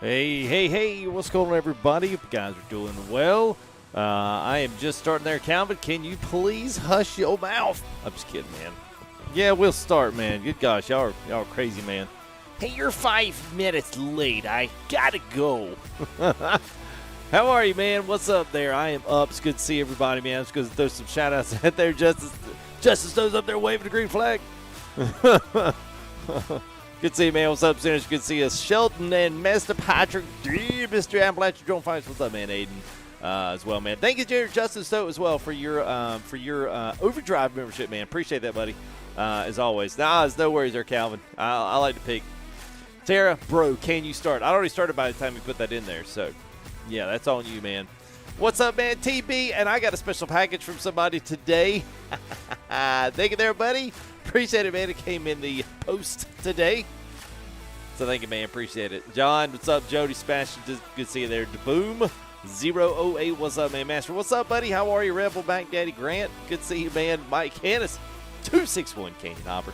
Hey, what's going on, everybody? Hope you guys are doing well. I am just starting there, Calvin. Can you please hush your mouth? I'm just kidding, man. Yeah, we'll start, man. Good gosh, y'all are crazy, man. Hey, you're 5 minutes late. I gotta go. How are you, man? What's up there? I am up. It's good to see everybody, man. It's good to throw some shout-outs out there. Justice Snow's up there waving the green flag. Good to see you, man. What's up, Sinners? Good to see us. Shelton and Master Patrick, Mr. Appalachian Drone Fights. What's up, man? Aiden as well, man. Thank you, Jared Justice Stowe, as well, for your Overdrive membership, man. Appreciate that, buddy, as always. It's no worries there, Calvin. I like to pick. Tara, bro, can you start? I already started by the time you put that in there, so, yeah, that's on you, man. What's up, man? TB, and I got a special package from somebody today. Thank you there, buddy. Appreciate it, man. It came in the post today. So thank you, man. Appreciate it. John, what's up? Jody, Sebastian, good to see you there. Boom 008, what's up, man? Master, what's up, buddy? How are you? Rebel Bank Daddy Grant, good to see you, man. Mike Hannes, 261 Canyon Hopper.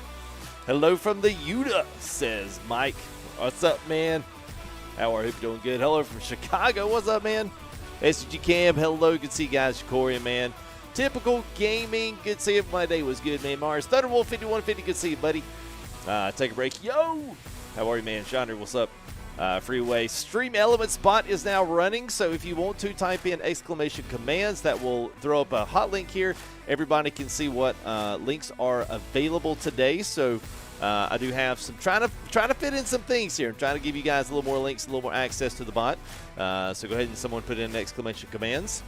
Hello from the Utah, says Mike. What's up, man? How are you? Doing good. Hello from Chicago. What's up, man? SG Cam, hello. Good to see you guys. Shakorian, man. Typical Gaming, good to see you. My day was good, man. Mars, Thunderwolf 5150, good to see you, buddy. Take a break. Yo! How are you, man? Chandra, what's up? Freeway. Stream Elements bot is now running, so if you want to type in exclamation commands, that will throw up a hot link here. Everybody can see what links are available today, so I do have some trying to fit in some things here. I'm trying to give you guys a little more links, a little more access to the bot. So go ahead and someone put in exclamation commands.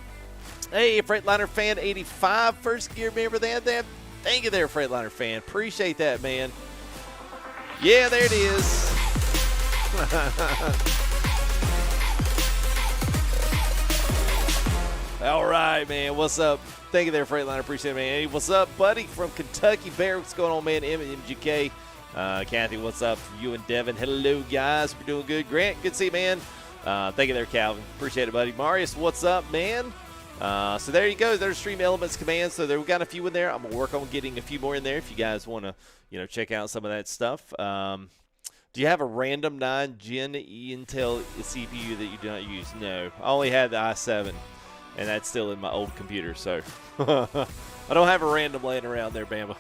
Hey, Freightliner Fan 85, first gear member there. Thank you there, Freightliner Fan. Appreciate that, man. Yeah, there it is. All right, man. What's up? Thank you there, Freightliner. Appreciate it, man. Hey, what's up, buddy? From Kentucky Bear. What's going on, man? MGK. Kathy, what's up? You and Devin. Hello, guys. We're doing good. Grant, good to see you, man. Thank you there, Calvin. Appreciate it, buddy. Marius, what's up, man? So there you go. There's Stream Elements commands. So we got a few in there. I'm gonna work on getting a few more in there if you guys want to, check out some of that stuff. Do you have a random 9-gen Intel CPU that you do not use? No, I only had the i7, and that's still in my old computer. So I don't have a random laying around there, Bama.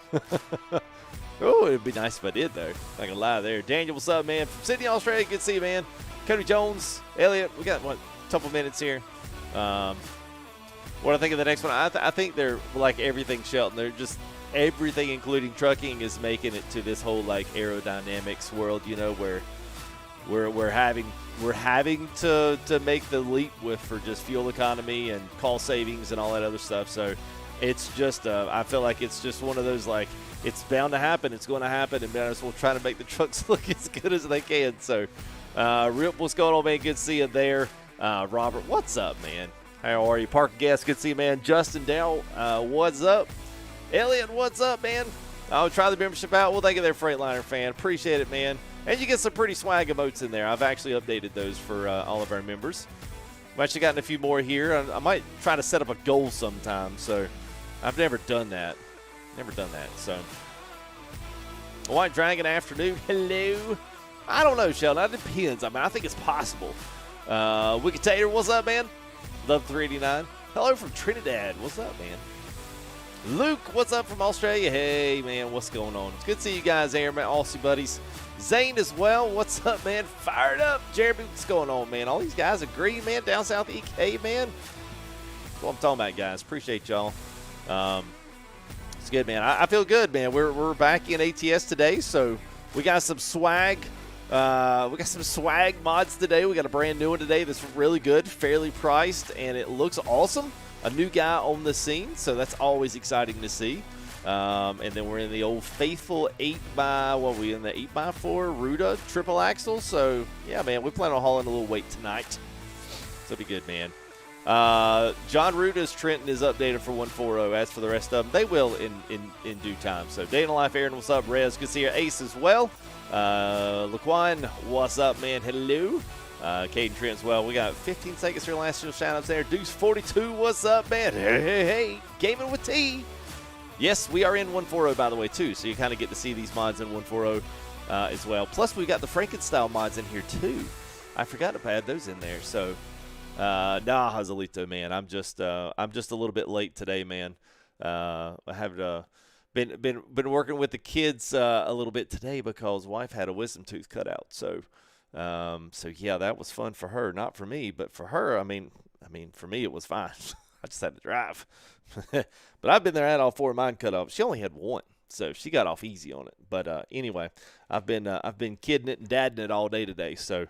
Oh, it'd be nice if I did, though. Not gonna lie there. Daniel, what's up, man? From Sydney, Australia. Good to see you, man. Cody Jones, Elliot. We got a couple minutes here. What I think of the next one, I think they're like everything, Shelton. They're just everything, including trucking, is making it to this whole like aerodynamics world. Where we're having to make the leap for just fuel economy and cost savings and all that other stuff. So it's just I feel like it's just one of those, like, it's bound to happen. It's going to happen, and might as well try to make the trucks look as good as they can. So Rip, what's going on, man? Good to see you there. Robert, what's up, man? How are you? Parker Guest, good to see you, man. Justin Dow, what's up? Elliot, what's up, man? I'll try the membership out. Well, thank you there, Freightliner Fan. Appreciate it, man. And you get some pretty swag emotes in there. I've actually updated those for all of our members. I've actually gotten a few more here. I might try to set up a goal sometime. So I've never done that. So White Dragon Afternoon, hello. I don't know, Sheldon. That depends. I mean, I think it's possible. Wicked Tater, what's up, man? Love 389. Hello from Trinidad. What's up, man? Luke, what's up from Australia? Hey, man, what's going on? It's good to see you guys here, man. Aussie buddies. Zane as well. What's up, man? Fired up. Jeremy, what's going on, man? All these guys agree, man. Down south EK, man. That's what I'm talking about, guys. Appreciate y'all. It's good, man. I feel good, man. We're back in ATS today, so we got some swag. We got some swag mods today. We got a brand new one today that's really good, fairly priced, and it looks awesome. A new guy on the scene, so that's always exciting to see. And then we're in the old faithful 8x, we in the 8x4 Ruda triple axle. So, yeah, man, we plan on hauling a little weight tonight. So it'll be good, man. John Ruda's Trenton is updated for 140. As for the rest of them, they will in due time. So, Day in the Life, Aaron, what's up? Rez, good to see your Ace as well. Laquan, what's up, man? Hello. Caden Trent as well. We got 15 seconds here. Last shout outs there. Deuce 42, what's up, man? Hey. Gaming with T. Yes, we are in 140, by the way, too. So you kind of get to see these mods in 140 as well. Plus, we've got the Frankenstyle mods in here, too. I forgot to add those in there. So, nah, Hazelito, man, I'm just a little bit late today, man. I have been working with the kids a little bit today because wife had a wisdom tooth cut out. So, yeah, that was fun for her, not for me, but for her, I mean, for me it was fine. I just had to drive. But I've been there, had all 4 of mine cut off. She only had 1. So she got off easy on it. But anyway, I've been kidding it and dadding it all day today. So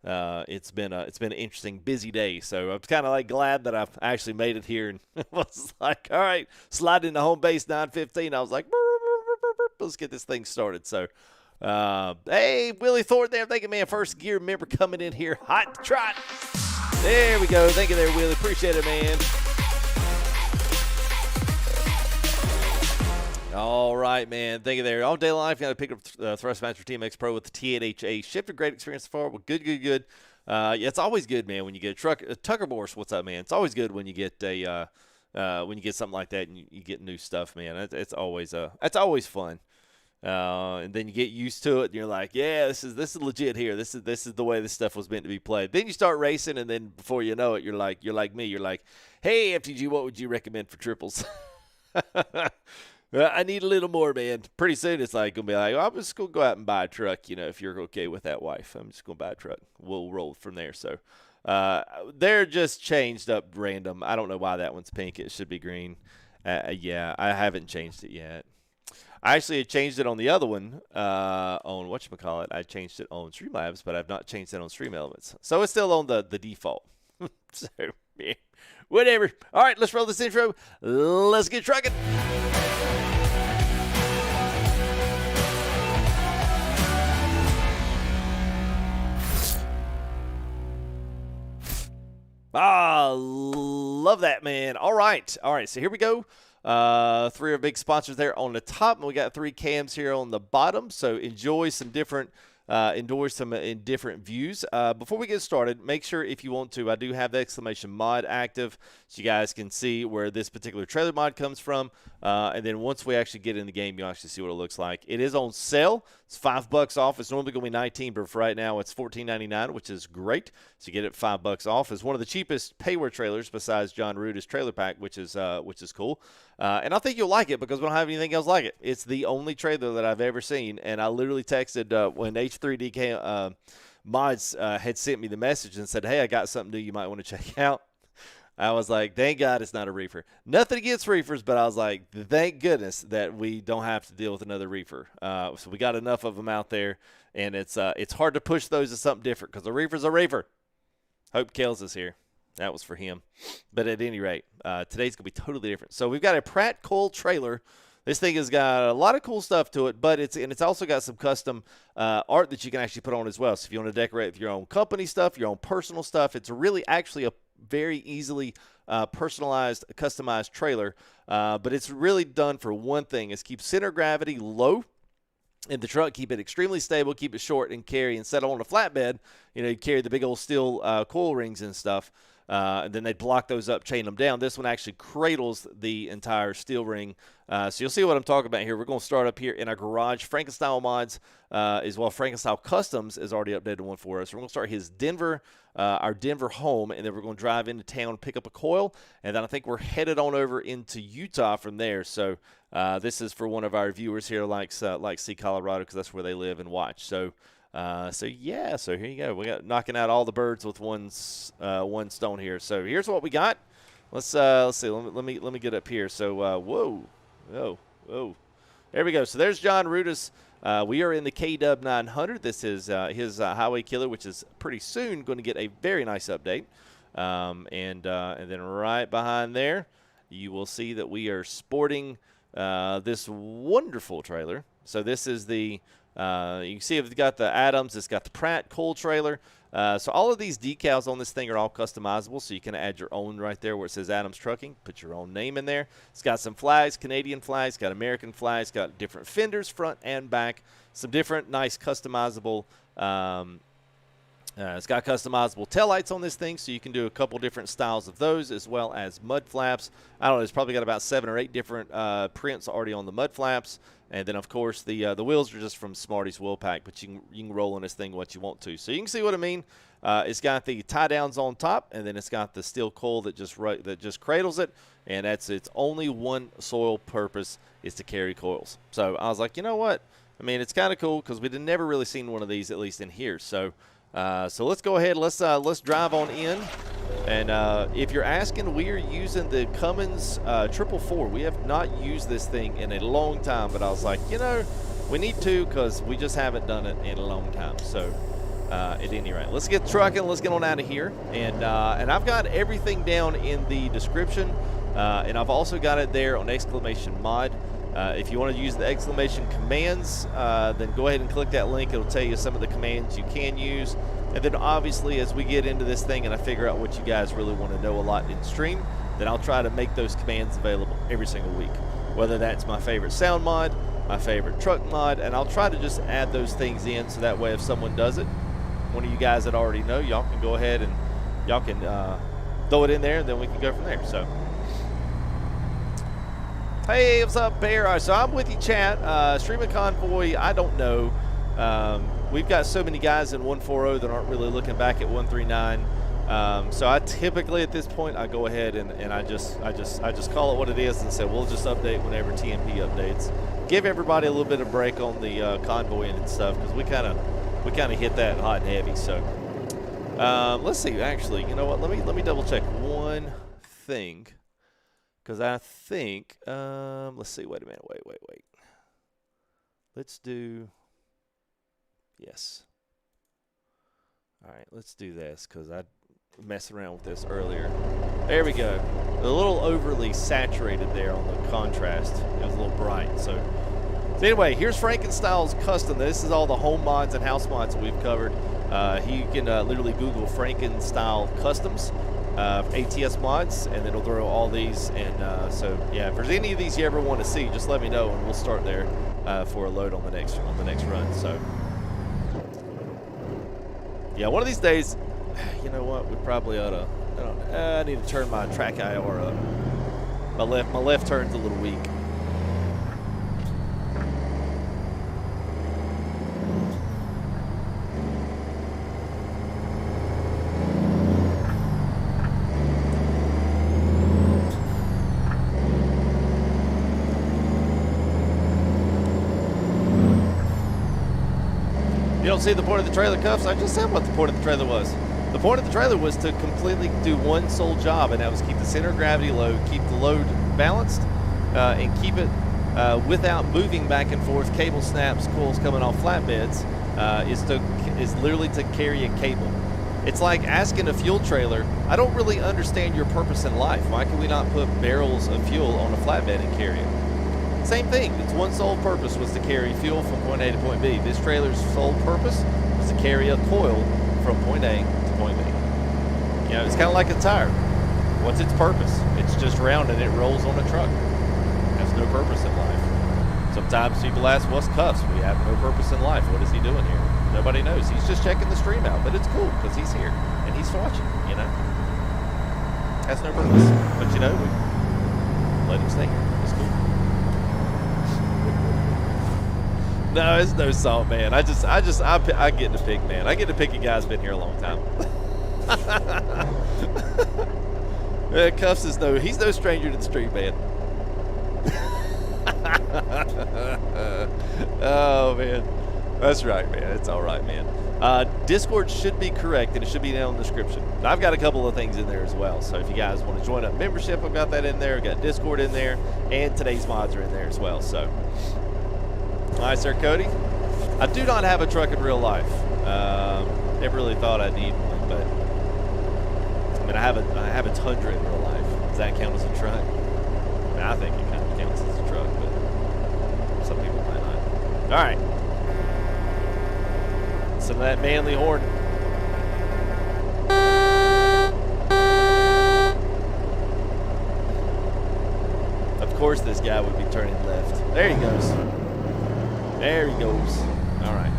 it's been an interesting, busy day. So I'm kind of like glad that I've actually made it here, and was like, all right, slide into home base 9:15. I was like, let's get this thing started. So hey, Willie Thornton there, thank you, man. First gear member coming in here, hot to trot. There we go. Thank you there, Willie. Appreciate it, man. All right, man. Thank you there. All day life, you got to pick up Thrustmaster TMX Pro with the T8HA shifter. Great experience so far. Well, good. Yeah, it's always good, man, when you get a truck. Tucker Morse, what's up, man? It's always good when you get something like that and you get new stuff, man. It's always fun. And then you get used to it, and you're like, yeah, this is legit here. This is the way this stuff was meant to be played. Then you start racing, and then before you know it, you're like me. You're like, hey, FTG, what would you recommend for triples? I need a little more, man. Pretty soon it's like going to be like, I'm just going to go out and buy a truck, if you're okay with that, wife. I'm just going to buy a truck. We'll roll from there. So they're just changed up random. I don't know why that one's pink. It should be green. Yeah, I haven't changed it yet. I actually changed it on the other one on whatchamacallit. I changed it on Streamlabs, but I've not changed it on Stream Elements. So it's still on the default. So, yeah, whatever. All right, let's roll this intro. Let's get trucking. Love that, man. All right. So here we go. 3 are big sponsors there on the top, and we got 3 cams here on the bottom. So enjoy some different in different views. Before we get started, make sure if you want to, I do have the exclamation mod active so you guys can see where this particular trailer mod comes from. And then once we actually get in the game, you'll actually see what it looks like. It is on sale. It's $5 off. It's normally going to be $19, but for right now it's $14.99, which is great. So you get it $5 off. It's one of the cheapest payware trailers besides John Ruda's trailer pack, which is cool. And I think you'll like it because we don't have anything else like it. It's the only trailer that I've ever seen, and I literally texted when H3D mods had sent me the message and said, hey, I got something new you might want to check out. I was like, thank God it's not a reefer. Nothing against reefers, but I was like, thank goodness that we don't have to deal with another reefer. So we got enough of them out there, and it's hard to push those to something different because a reefer's a reefer. Hope Kels is here. That was for him. But at any rate, today's going to be totally different. So we've got a Pratt Coil trailer. This thing has got a lot of cool stuff to it, but it's also got some custom art that you can actually put on as well. So if you want to decorate with your own company stuff, your own personal stuff, it's really actually a very easily personalized, customized trailer. But it's really done for one thing, is keep center gravity low in the truck, keep it extremely stable, keep it short, and carry. Instead of on a flatbed, you carry the big old steel coil rings and stuff. And then they'd block those up, chain them down. This one actually cradles the entire steel ring. So you'll see what I'm talking about here. We're going to start up here in our garage. Frankenstyle Mods as well. Frankenstyle Customs has already updated one for us. We're going to start his our Denver home, and then we're going to drive into town, pick up a coil, and then I think we're headed on over into Utah from there. So this is for one of our viewers here, like C Colorado, because that's where they live and watch. So yeah, so here you go. We got knocking out all the birds with one stone here. So here's what we got. Let's see. Let me get up here. So whoa. There we go. So there's John Ruda's. We are in the KW 900. This is his Highway Killer, which is pretty soon going to get a very nice update. And then right behind there, you will see that we are sporting this wonderful trailer. So this is the you can see it's got the Adams. It's got the Pratt Coil trailer. So all of these decals on this thing are all customizable, so you can add your own right there where it says Adams Trucking. Put your own name in there. It's got some flags, Canadian flags, got American flags, got different fenders front and back, some different nice customizable It's got customizable taillights on this thing, so you can do a couple different styles of those, as well as mud flaps. I don't know, it's probably got about 7 or 8 different prints already on the mud flaps. And then, of course, the wheels are just from Smarty's Wheel Pack, but you can roll on this thing what you want to. So you can see what I mean. It's got the tie-downs on top, and then it's got the steel coil that just cradles it, and that's its only one sole purpose is to carry coils. So I was like, you know what? I mean, it's kind of cool because we'd never really seen one of these, at least in here. So let's go ahead. Let's drive on in. And if you're asking, we are using the Cummins 444. We have not used this thing in a long time, but I was like, you know, we need to because we just haven't done it in a long time. So at any rate, let's get trucking. Let's get on out of here. And I've got everything down in the description, and I've also got it there on !mod. If you want to use the exclamation commands, then go ahead and click that link. It'll tell you some of the commands you can use. And then obviously as we get into this thing and I figure out what you guys really want to know a lot in stream, then I'll try to make those commands available every single week. Whether that's my favorite sound mod, my favorite truck mod, and I'll try to just add those things in so that way if someone does it, one of you guys that already know, y'all can go ahead and y'all can throw it in there and then we can go from there. So. Hey, what's up, Bear? All right, so I'm with you, chat. Streaming Convoy, I don't know. We've got so many guys in 140 that aren't really looking back at 139. So I typically, at this point, I go ahead and I just call it what it is and say we'll just update whenever TMP updates. Give everybody a little bit of break on the convoy and stuff because we kind of hit that hot and heavy. So let's see. Actually, you know what? Let me double check one thing. Because I think, let's see, wait a minute, wait. Let's do, yes. All right, let's do this because I messed around with this earlier. There we go. A little overly saturated there on the contrast. It was a little bright. So anyway, here's Frankenstyle's Custom. This is all the home mods and house mods that we've covered. You can literally Google Frankenstyle Customs. ATS mods, and then it'll throw all these. And so yeah, if there's any of these you ever want to see, just let me know, and we'll start there for a load on the next run. So yeah, one of these days, you know what? We probably ought to. I need to turn my track IR up. My left turn's a little weak. You don't see the point of the trailer cuffs? I just said what the point of the trailer was. The point of the trailer was to completely do one sole job, and that was keep the center of gravity low, keep the load balanced, and keep it without moving back and forth. Cable snaps, coils coming off flatbeds is literally to carry a cable. It's like asking a fuel trailer, I don't really understand your purpose in life. Why can we not put barrels of fuel on a flatbed and carry it? Same thing. Its one sole purpose was to carry fuel from point A to point B. This trailer's sole purpose was to carry a coil from point A to point B. You know, it's kind of like a tire. What's its purpose? It's just round and it rolls on a truck. It has no purpose in life. Sometimes people ask, what's cuffs? We have no purpose in life. What is he doing here? Nobody knows. He's just checking the stream out, but it's cool because he's here and he's watching, you know. Has no purpose. But you know, we let him stay here. It's cool. No, it's no salt, man. I get to pick, man. I get to pick a guy who's been here a long time. Cuffs is he's no stranger to the street, man. Oh, man. That's right, man. It's all right, man. Discord should be correct, and it should be down in the description. I've got a couple of things in there as well, so if you guys want to join up membership, I've got that in there. I've got Discord in there, and today's mods are in there as well, so. All right, Sir Cody. I do not have a truck in real life. Never really thought I'd need one, but I mean, I have a Tundra in real life. Does that count as a truck? I mean, I think it kind of counts as a truck, but some people might not. All right. Some of that manly horn. Of course, this guy would be turning left. There he goes. There he goes. All right.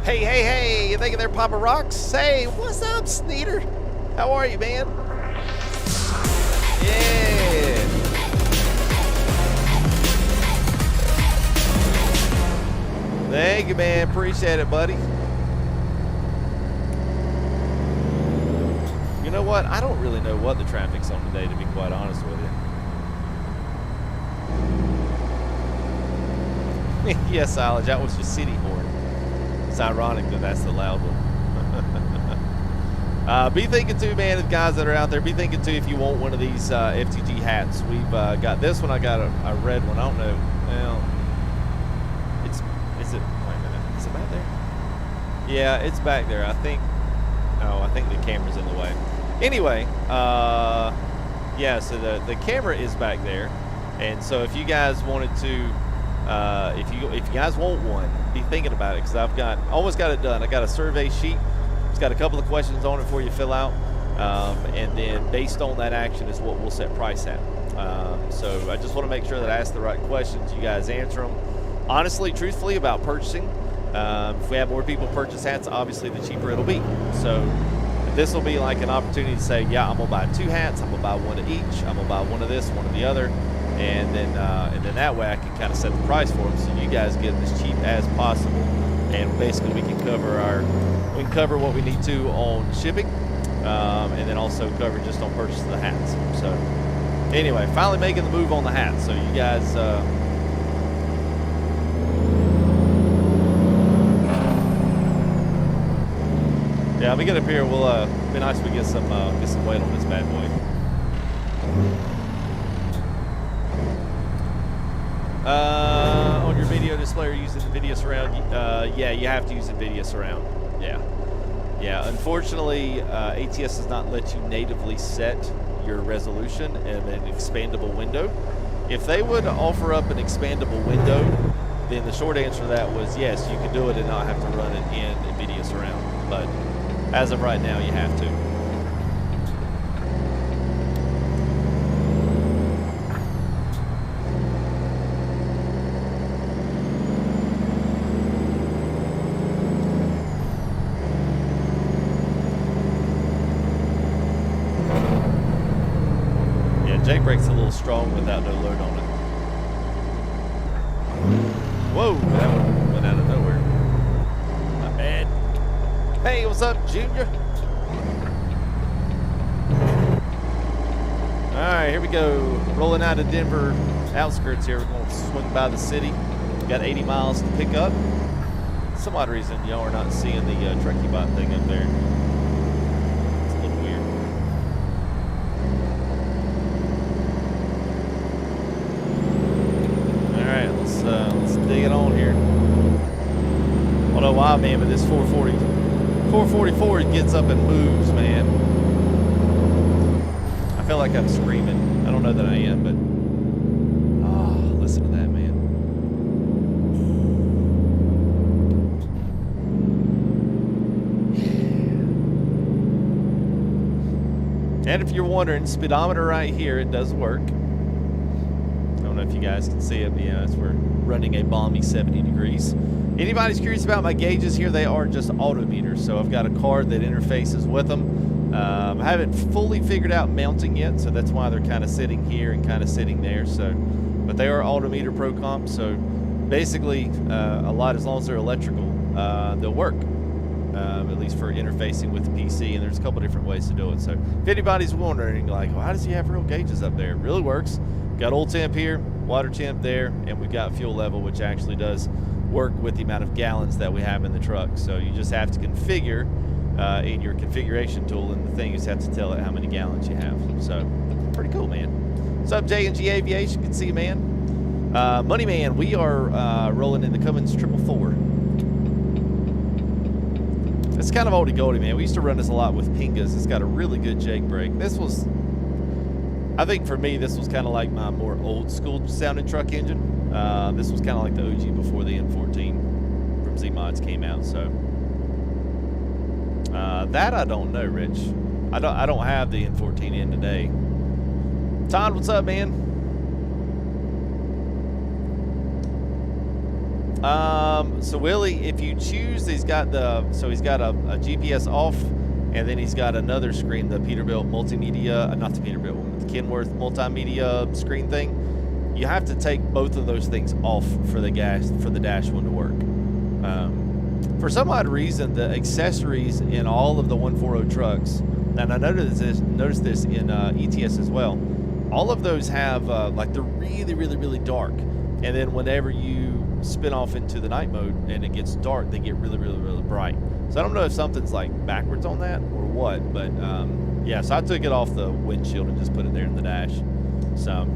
Hey, hey, hey, you thinking they're Papa Rocks? Hey, what's up, Sneeder? How are you, man? Yeah. Thank you, man. Appreciate it, buddy. You know what? I don't really know what the traffic's on today, to be quite honest with you. Yes, Silage, that was your city horn. It's ironic that that's the loud one. Be thinking too, man, the guys that are out there, be thinking too if you want one of these FTG hats. We've got this one. I got a red one. I don't know. Well, is it, wait a minute. Is it back there? Yeah, it's back there. I think, oh, I think the camera's in the way. Anyway, yeah, so the camera is back there. And so if you guys wanted to, if you guys want one, be thinking about it, because I've almost got it done. I got a survey sheet. It's got a couple of questions on it for you to fill out, and then based on that action is what we'll set price at. So I just want to make sure that I ask the right questions. You guys answer them honestly, truthfully about purchasing. If we have more people purchase hats, obviously the cheaper it'll be. So this will be like an opportunity to say, yeah, I'm gonna buy 2 hats. I'm gonna buy one of each. I'm gonna buy one of this, one of the other. And then that way I can kind of set the price for them, so you guys get it as cheap as possible. And basically we can cover what we need to on shipping, and then also cover just on purchase of the hats. So anyway, finally making the move on the hats. So you guys, yeah, let me get up here. We'll be nice if we get some weight on this bad boy. On your video display, using NVIDIA Surround, yeah, you have to use NVIDIA Surround. Yeah. Unfortunately, ATS does not let you natively set your resolution in an expandable window. If they would offer up an expandable window, then the short answer to that was yes, you can do it and not have to run it in NVIDIA Surround. But as of right now, you have to. Jake brake's a little strong without no load on it. Whoa, that one went out of nowhere. My bad. Hey, what's up, Junior? All right, here we go. Rolling out of Denver outskirts here. We're going to swing by the city. We got 80 miles to pick up. For some odd reason, y'all are not seeing the Truckee bot thing up there. It's a little weird. Let's dig it on here. I don't know why, man, but this 444 gets up and moves, man. I feel like I'm screaming. I don't know that I am, but oh, listen to that, man. And if you're wondering, speedometer right here, it does work. I don't know if you guys can see it, but yeah, we're running a balmy 70 degrees. Anybody's curious about my gauges here, they are just auto meters. So I've got a card that interfaces with them. I haven't fully figured out mounting yet, so that's why they're kind of sitting here and kind of sitting there. So, but they are auto meter pro comp. So basically, a lot, as long as they're electrical, they'll work. At least for interfacing with the PC, and there's a couple different ways to do it. So if anybody's wondering, like, well, how does he have real gauges up there? It really works. Got oil temp here, water temp there, and we've got fuel level, which actually does work with the amount of gallons that we have in the truck. So you just have to configure in your configuration tool, and the thing is have to tell it how many gallons you have. So pretty cool, man. What's up, J&G Aviation? Good to see you, man. Money Man, we are rolling in the Cummins 444. It's kind of oldie goldie, man. We used to run this a lot with Pingas. It's got a really good Jake brake. This was, I think for me, this was kind of like my more old school sounding truck engine. This was kind of like the OG before the N14 from Z-Mods came out. So that I don't know, Rich. I don't have the N14 in today. Todd, what's up, man? So Willie, if you choose, he's got a GPS off, and then he's got another screen, the Peterbilt multimedia, not the Peterbilt one, the Kenworth multimedia screen thing. You have to take both of those things off for the dash one to work. For some odd reason, the accessories in all of the 140 trucks, and I noticed this in ETS as well, all of those have like they're really, really, really dark, and then whenever you spin off into the night mode and it gets dark, they get really, really, really bright. So I don't know if something's like backwards on that or what, but yeah, so I took it off the windshield and just put it there in the dash. So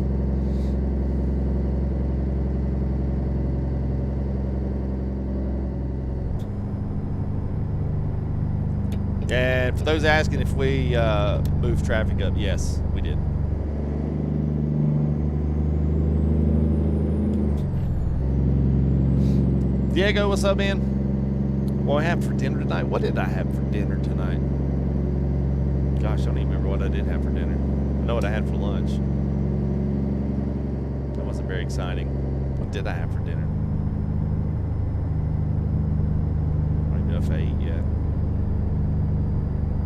and for those asking if we moved traffic up, yes, we did. Diego, what's up, man? What I have for dinner tonight? What did I have for dinner tonight? Gosh, I don't even remember what I did have for dinner. I know what I had for lunch. That wasn't very exciting. What did I have for dinner? I don't even know if I ate yet.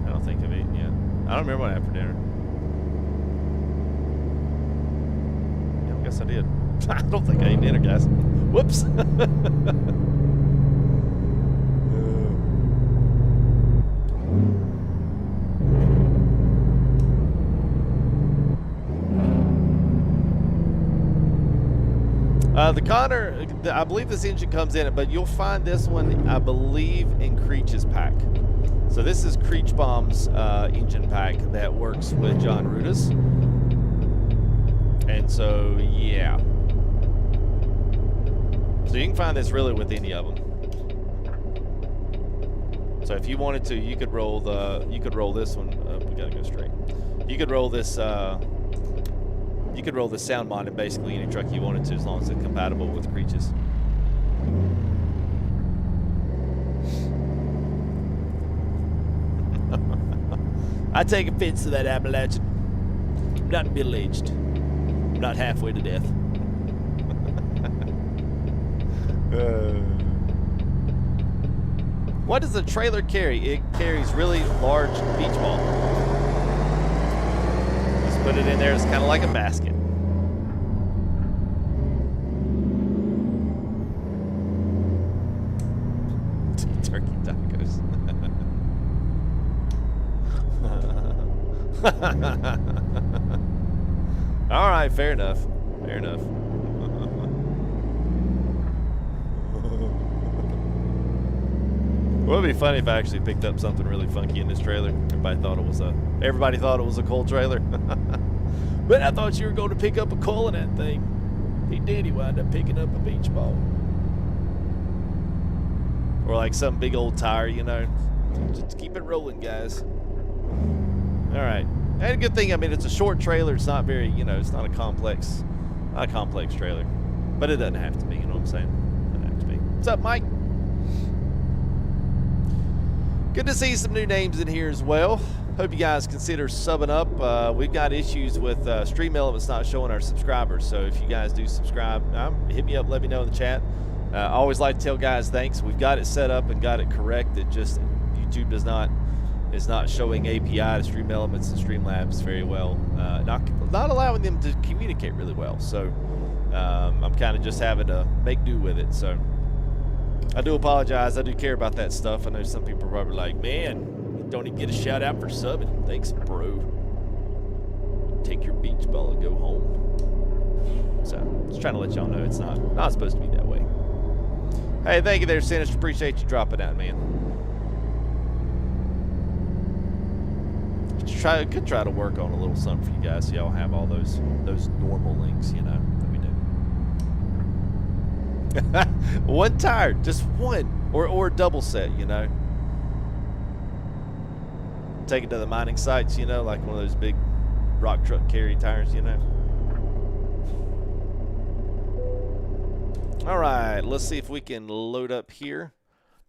I don't think I've eaten yet. I don't remember what I had for dinner. Yeah, I guess I did. I don't think I ate dinner, guys. Whoops. The Connor, I believe this engine comes in it, but you'll find this one, I believe, in Creech's pack. So this is Creech Bomb's engine pack that works with John Ruta's. And so, yeah. So you can find this really with any of them. So if you wanted to, you could roll this one. We gotta go straight. You could roll this. You could roll this sound mod in basically any truck you wanted to, as long as it's compatible with Creech's. I take offense to that, Appalachian. I'm not middle-aged. I'm not halfway to death. What does the trailer carry? It carries really large beach ball. Just put it in there. It's kind of like a basket. Turkey tacos. All right, fair enough. Fair enough. It would be funny if I actually picked up something really funky in this trailer. Everybody thought it was a coal trailer. But I thought you were going to pick up a coal in that thing. He did. He wound up picking up a beach ball. Or like some big old tire, you know. Just keep it rolling, guys. All right. And a good thing, I mean, it's a short trailer. It's not very, you know, it's not a complex trailer. But it doesn't have to be, you know what I'm saying? It doesn't have to be. What's up, Mike? Good to see some new names in here as well. Hope you guys consider subbing up. We've got issues with Stream Elements not showing our subscribers. So if you guys do subscribe, hit me up, let me know in the chat. I always like to tell guys thanks. We've got it set up and got it correct. It just YouTube is not showing API to Stream Elements and Streamlabs very well. Not allowing them to communicate really well. So I'm kind of just having to make do with it. So I do apologize. I do care about that stuff. I know some people are probably like, man, you don't even get a shout out for subbing. Thanks, bro. Take your beach ball and go home. So just trying to let y'all know it's not supposed to be that way. Hey, thank you there, Sinister. Appreciate you dropping out, man. Could try to work on a little something for you guys so y'all have all those normal links, you know, that we do. One tire, just one, or a double set, you know. Take it to the mining sites, you know, like one of those big rock truck carry tires, you know. All right, let's see if we can load up here.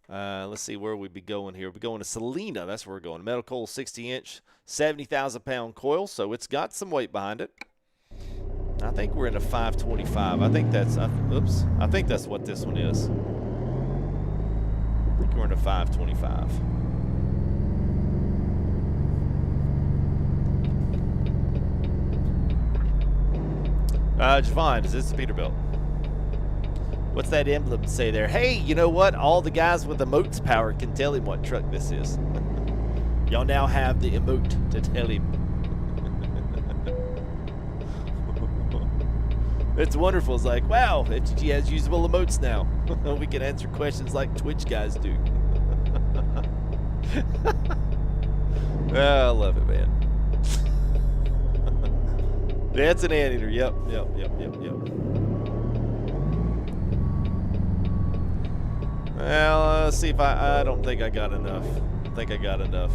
Let's see where we'd be going here. We're going to Salina. That's where we're going. Metal coil 60-inch, 70,000 pound coil. So it's got some weight behind it. I think we're in a 525. I think that's, oops. I think that's what this one is. I think we're in a 525. Javon, is this the Peterbilt? What's that emblem say there? Hey, you know what? All the guys with emotes power can tell him what truck this is. Y'all now have the emote to tell him. It's wonderful. It's like, wow, FTG has usable emotes now. We can answer questions like Twitch guys do. I love it, man. That's an anteater. Yep. Well, let's see if I don't think I got enough. I think I got enough.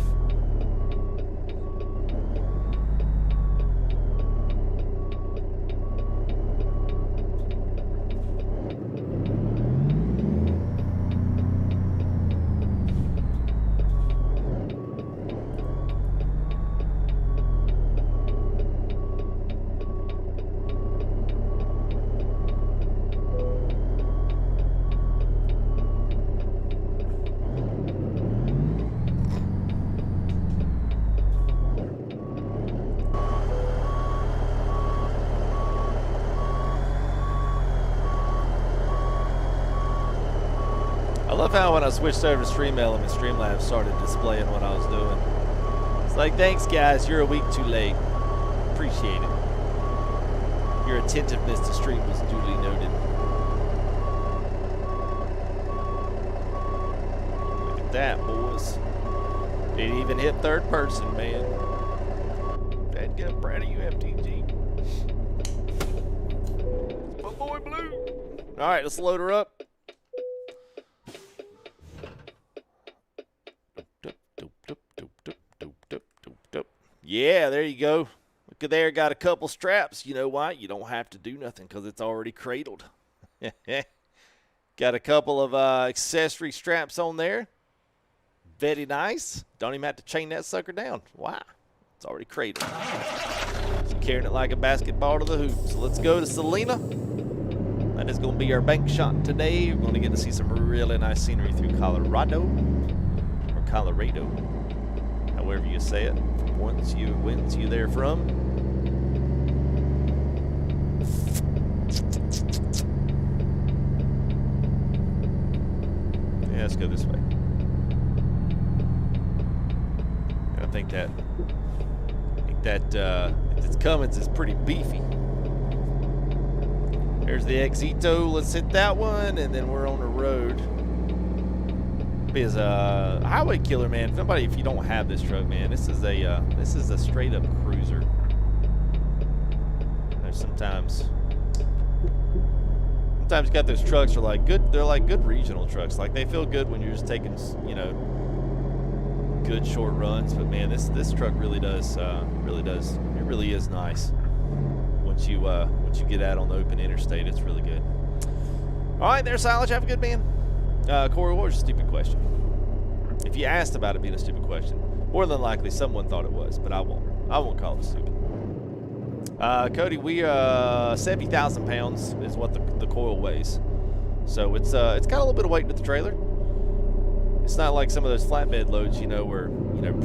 I love how when I switched over to StreamElement and Streamlab started displaying what I was doing. It's like, thanks guys, you're a week too late. Appreciate it. Your attentiveness to stream was duly noted. Look at that, boys. Didn't even hit third person, man. Dadgum, proud of you, FTG. My boy Blue. All right, let's load her up. Yeah, there you go. Look at there, got a couple straps. You know why? You don't have to do nothing because it's already cradled. Got a couple of accessory straps on there. Very nice. Don't even have to chain that sucker down. Wow. It's already cradled. Just carrying it like a basketball to the hoop. So let's go to Selena. That is going to be our bank shot today. We're going to get to see some really nice scenery through Colorado. Or Colorado. However you say it. Whence you there from? Yeah, let's go this way. I think that this Cummins is pretty beefy. There's the Exito. Let's hit that one, and then we're on the road. Is a highway killer, man. If you don't have this truck, man, this is a straight up cruiser. There's sometimes you got those trucks are like good. They're like good regional trucks. Like they feel good when you're just taking, you know, good short runs. But man, this truck really does. It really is nice. Once you get out on the open interstate, it's really good. All right, there, Silage. Have a good man. Corey, what was your stupid question? If you asked about it being a stupid question, more than likely someone thought it was, but I won't call it stupid. Cody, we 70,000 pounds is what the coil weighs, so it's got a little bit of weight to the trailer. It's not like some of those flatbed loads, you know, where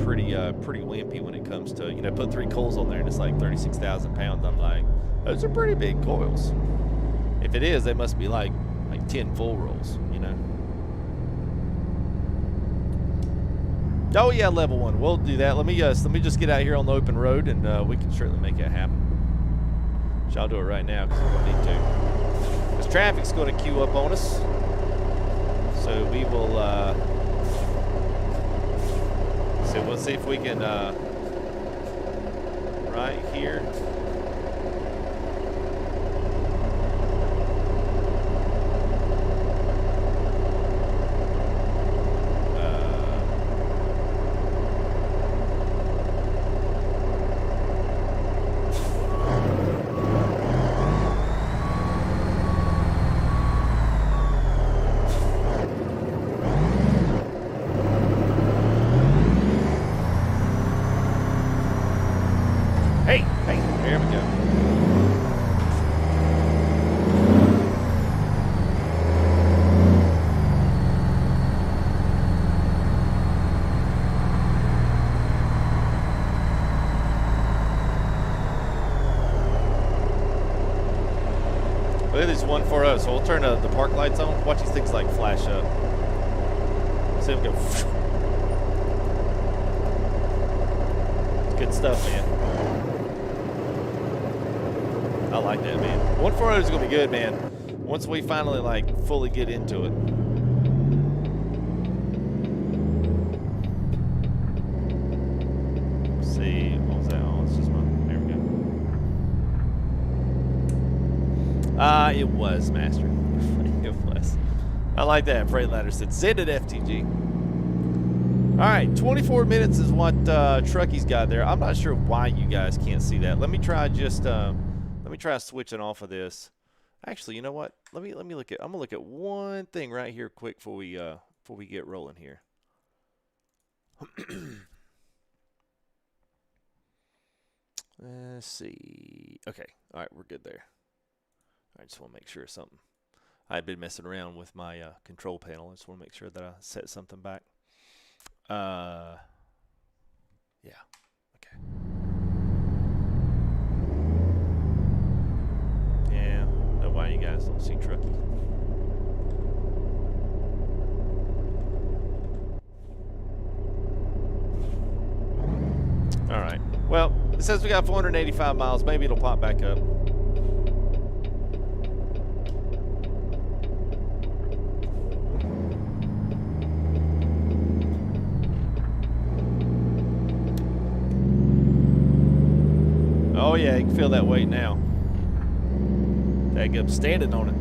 pretty wimpy when it comes to put 3 coils on there and it's like 36,000 pounds. I'm like, those are pretty big coils. If it is, they must be like 10 full rolls, you know. Oh yeah, level 1. We'll do that. Let me just get out here on the open road, and we can certainly make that happen. I'll do it right now because we're gonna need to. This traffic's going to queue up on us, so we will. So we'll see if we can right here. There's 140, so we'll turn the park lights on. Watch these things like flash up. See them go. It's good stuff, man. I like that, man. 140 is gonna be good, man. Once we finally like fully get into it. Let's see, what was that? Oh, it's just one. There we go. It was Master. It was. I like that. Freightliner said, "Send it, FTG." All right, 24 minutes is what Trucky's got there. I'm not sure why you guys can't see that. Let me try just let me try switching off of this. Actually, you know what? Let me look at. I'm gonna look at one thing right here quick before we get rolling here. Let's see. Okay, all right, we're good there. I just want to make sure something. I've been messing around with my control panel. I just want to make sure that I set something back. Yeah. Okay. Yeah. Know why you guys don't see Trucky. All right. Well, it says we got 485 miles. Maybe it'll pop back up. Oh yeah, you can feel that weight now. I'm standing on it.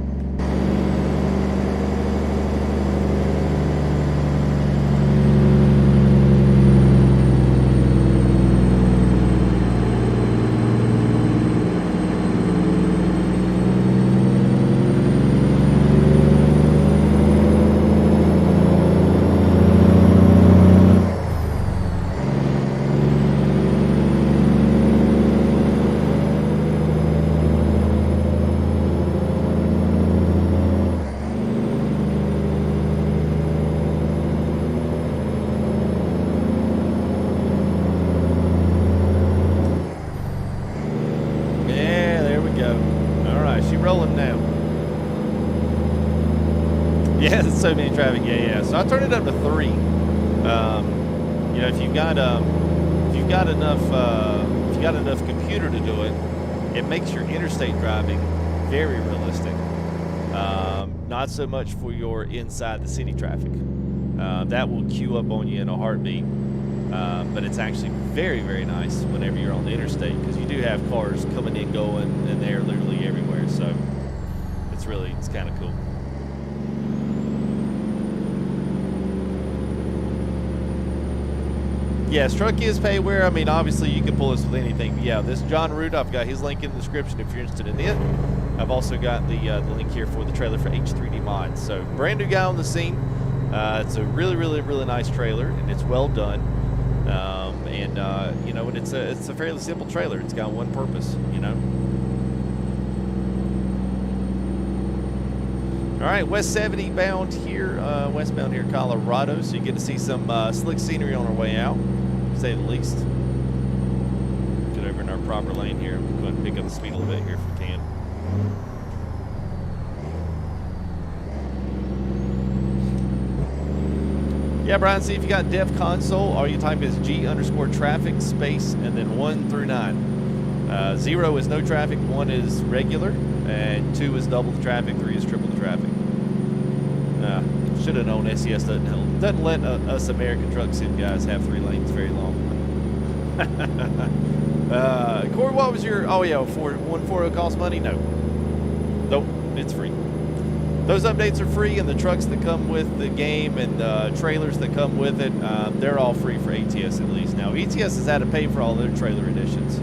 So many traffic, yeah. So I turned it up to 3. You know, if you've got enough computer to do it, it makes your interstate driving very realistic. Not so much for your inside the city traffic. That will queue up on you in a heartbeat. But it's actually very, very nice whenever you're on the interstate, because you do have cars coming in, going, and they're literally everywhere. So it's kind of cool. Yes, truck is payware. I mean, obviously you can pull this with anything. But yeah, this John Root, I've got his link in the description if you're interested in it. I've also got the link here for the trailer for H3D mods. So brand new guy on the scene. It's a really, really, really nice trailer, and it's well done. You know, and it's a fairly simple trailer. It's got one purpose, you know. All right, West 70 bound here, westbound here, Colorado. So you get to see some slick scenery on our way out, to say the least. Get over in our proper lane here. We'll go ahead and pick up the speed a little bit here if we can. Yeah, Brian, see if you got dev console. All you type is G_traffic space and then 1 through 9. 0 is no traffic, 1 is regular, and 2 is double the traffic, 3 is triple the traffic. Should have known SES doesn't let us American truck sim guys have 3 lanes very long. Corey, what was your? Oh yeah, 140 cost money? No, nope, it's free. Those updates are free, and the trucks that come with the game and trailers that come with it, they're all free for ATS at least. Now, ETS has had to pay for all their trailer editions,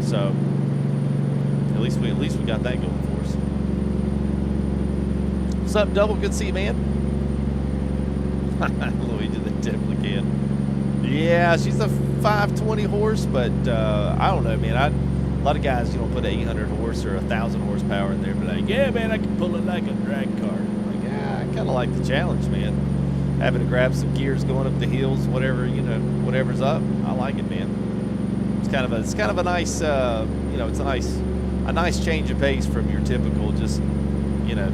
so at least we got that going for us. What's up, Double? Good to see you, man. Luigi, they definitely can. Yeah, she's a 520 horse, but I don't know, man. A lot of guys, put 800 horse or 1,000 horsepower in there, but like, yeah, man, I can pull it like a drag car. I'm like, yeah, I kind of like the challenge, man. Having to grab some gears going up the hills, whatever, whatever's up. I like it, man. It's kind of a nice, it's a a nice change of pace from your typical just, you know,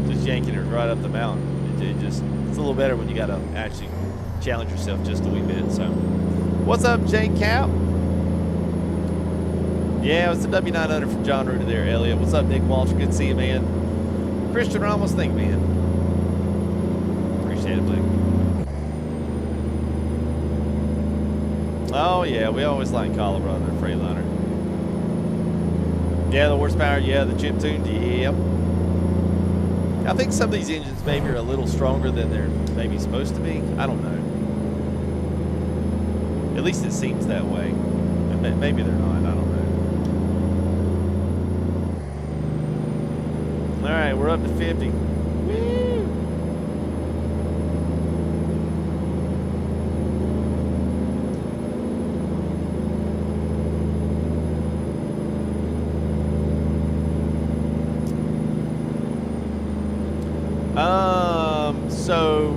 just yanking it right up the mountain. It's a little better when you got to actually challenge yourself just a wee bit. So, what's up, Jake Cap? Yeah, it's the W900 from John Ruder there, Elliot. What's up, Nick Walter? Good to see you, man. Christian Ramos, thank you, man. Appreciate it, Blake. Oh, yeah, we always like Colorado and Freightliner. Yeah, the horsepower, yeah, the chip tuned, yeah. I think some of these engines maybe are a little stronger than they're maybe supposed to be. I don't know. At least it seems that way. And maybe they're not, I don't know. All right, we're up to 50. Woo! So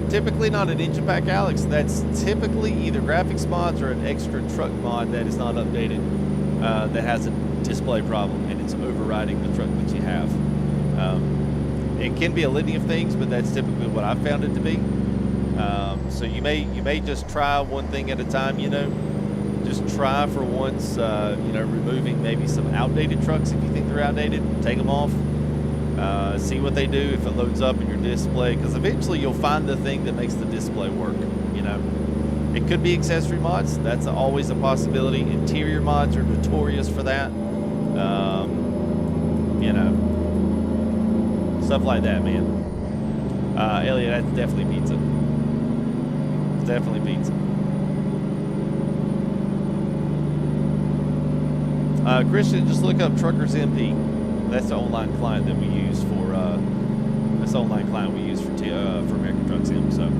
typically not an engine pack, Alex. That's typically either graphics mods or an extra truck mod that is not updated, that has a display problem and it's overriding the truck that you have. It can be a litany of things, but that's typically what I've found it to be. So you may just try one thing at a time. You know, just try for once. You know, removing maybe some outdated trucks if you think they're outdated. Take them off. See what they do if it loads up in your display, because eventually you'll find the thing that makes the display work. You know, it could be accessory mods. That's always a possibility. Interior mods are notorious for that. You know, stuff like that, man. Elliot, that's definitely pizza. It's definitely pizza. Christian, just look up Truckers MP. That's the online client that we use for. That's the online client we use for American Truck Sim. So.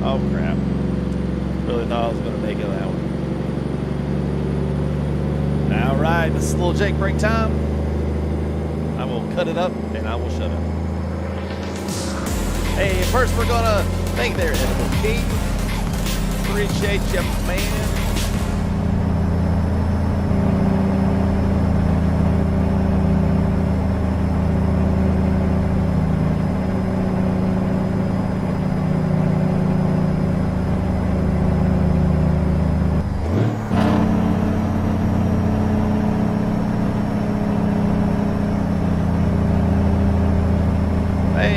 Oh crap. Really thought I was going to make it that one. All right, this is a little Jake break time. I will cut it up and I will shut up. Hey, first we're going to thank there, Edible King. Appreciate you, man.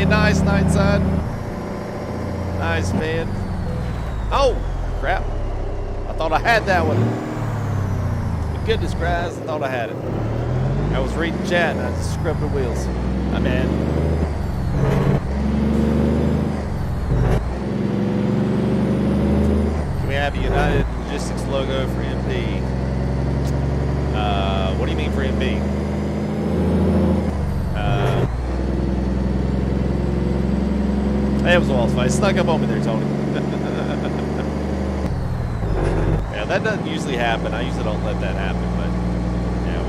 Nice, Nightside. Nice, man. Oh, crap. I thought I had that one. Goodness gracious, I thought I had it. I was reading chat and I just scrubbed the wheels. My bad. Can we have a United Logistics logo for MP? What do you mean for MP? That was a wall fight. Snuck up on me there, Tony. Yeah, that doesn't usually happen. I usually don't let that happen, but yeah,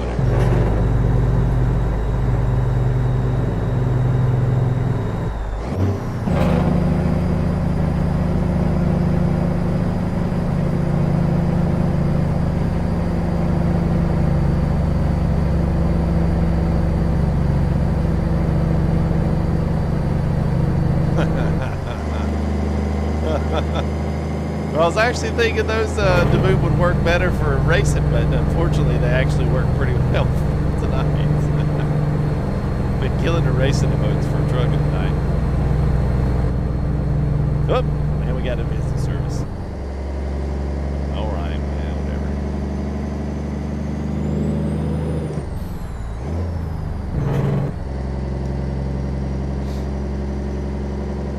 Well, I was actually thinking those Daboot would work better for racing, but unfortunately they actually work pretty well tonight. Been killing the racing emotes for trucking tonight. Oh, man, we got a busy service. All right, man,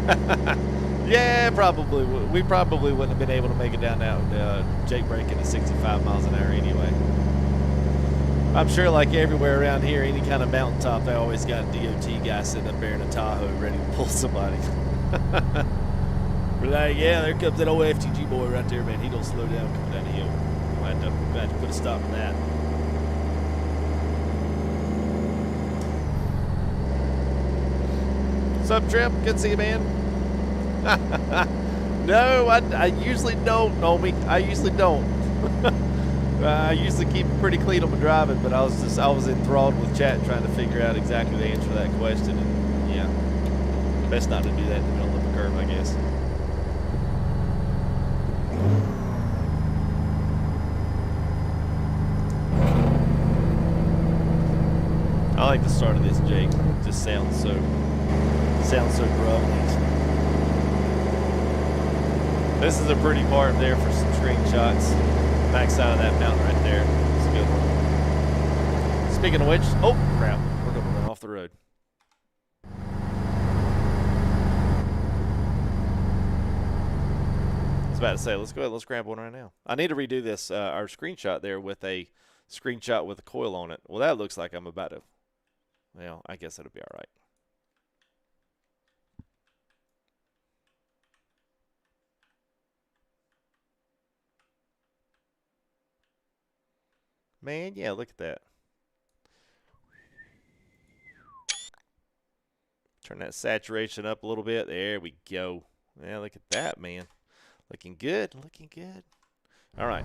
whatever. Yeah, probably. We probably wouldn't have been able to make it down that Jake breaking at 65 miles an hour anyway. I'm sure like everywhere around here, any kind of mountaintop, they always got a DOT guy sitting up there in a Tahoe ready to pull somebody. We're like, yeah, there comes that old FTG boy right there, man. He don't slow down coming down the hill. We'll have to put a stop to that. What's up, Trip? Good to see you, man. No, I usually don't, homie. I usually don't. I usually keep it pretty clean on my driving, but I was enthralled with chat trying to figure out exactly the answer to that question. And yeah, best not to do that in the middle of a curve, I guess. I like the start of this, Jake. It just sounds so gruff. This is a pretty part there for some screenshots. Backside of that mountain right there. It's a good one. Speaking of which, oh crap, we're gonna run off the road. I was about to say, let's go ahead, let's grab one right now. I need to redo this, our screenshot there with a screenshot with a coil on it. Well, that looks like I'm about to, well, I guess it'll be all right. Man, yeah, look at that. Turn that saturation up a little bit. There we go. Yeah, look at that, man. Looking good, looking good. All right.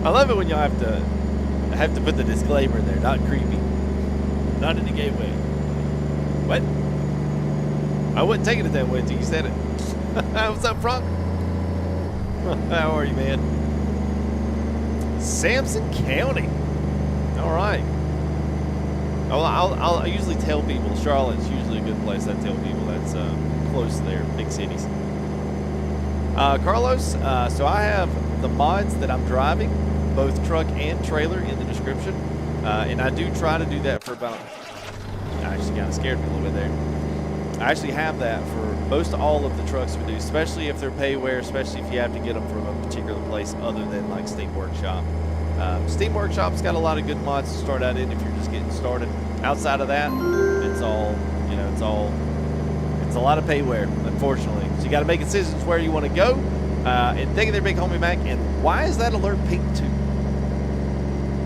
I love it when y'all have to put the disclaimer in there. Not creepy. Not in the gateway. What? I wasn't taking it that way until you said it. What's up, Frank? How are you, man? Sampson County. All right. I usually tell people Charlotte's usually a good place. I tell people that's close to there, big cities. Carlos, so I have the mods that I'm driving, both truck and trailer, in the description, and I do try to do that for about. I actually kind of scared me a little bit there. I actually have that for most all of the trucks we do, especially if they're payware, especially if you have to get them from a particular place other than like Steam Workshop. Steam Workshop's got a lot of good mods to start out in if you're just getting started. Outside of that, it's all, you know, it's a lot of payware, unfortunately. So you got to make decisions where you want to go. And thank you there, big homie Mac. And why is that alert pink too?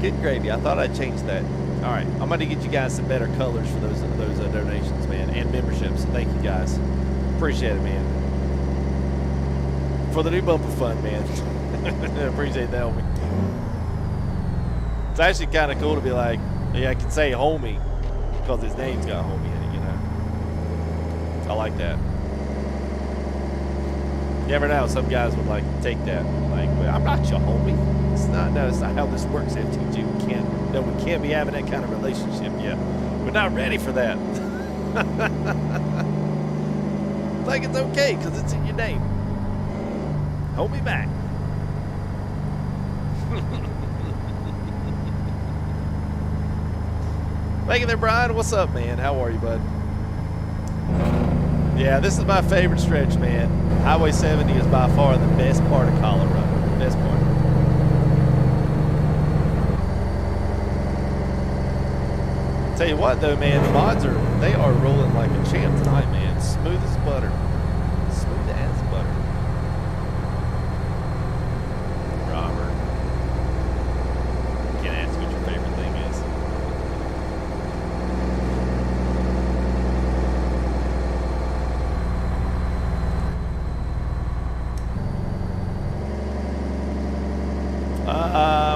Good gravy. I thought I'd change that. All right, I'm going to get you guys some better colors for those donations, man, and memberships. Thank you, guys. Appreciate it, man. For the new bumper fund, man. Appreciate that, homie. It's actually kind of cool to be like, yeah, I can say homie because his name's got homie in it, you know. I like that. You never know, some guys would like take that. Like, well, I'm not your homie. It's not how this works, FTG. We can't be having that kind of relationship yet. We're not ready for that. Like, it's okay because it's in your name. Hold me back. Thank you there, Brian. What's up, man? How are you, bud? Yeah, this is my favorite stretch, man. Highway 70 is by far the best part of Colorado. Best part. Tell you what, though, man, the mods they are rolling like a champ tonight, man. Smooth as butter. Smooth as butter. Robert. Can't ask what your favorite thing is.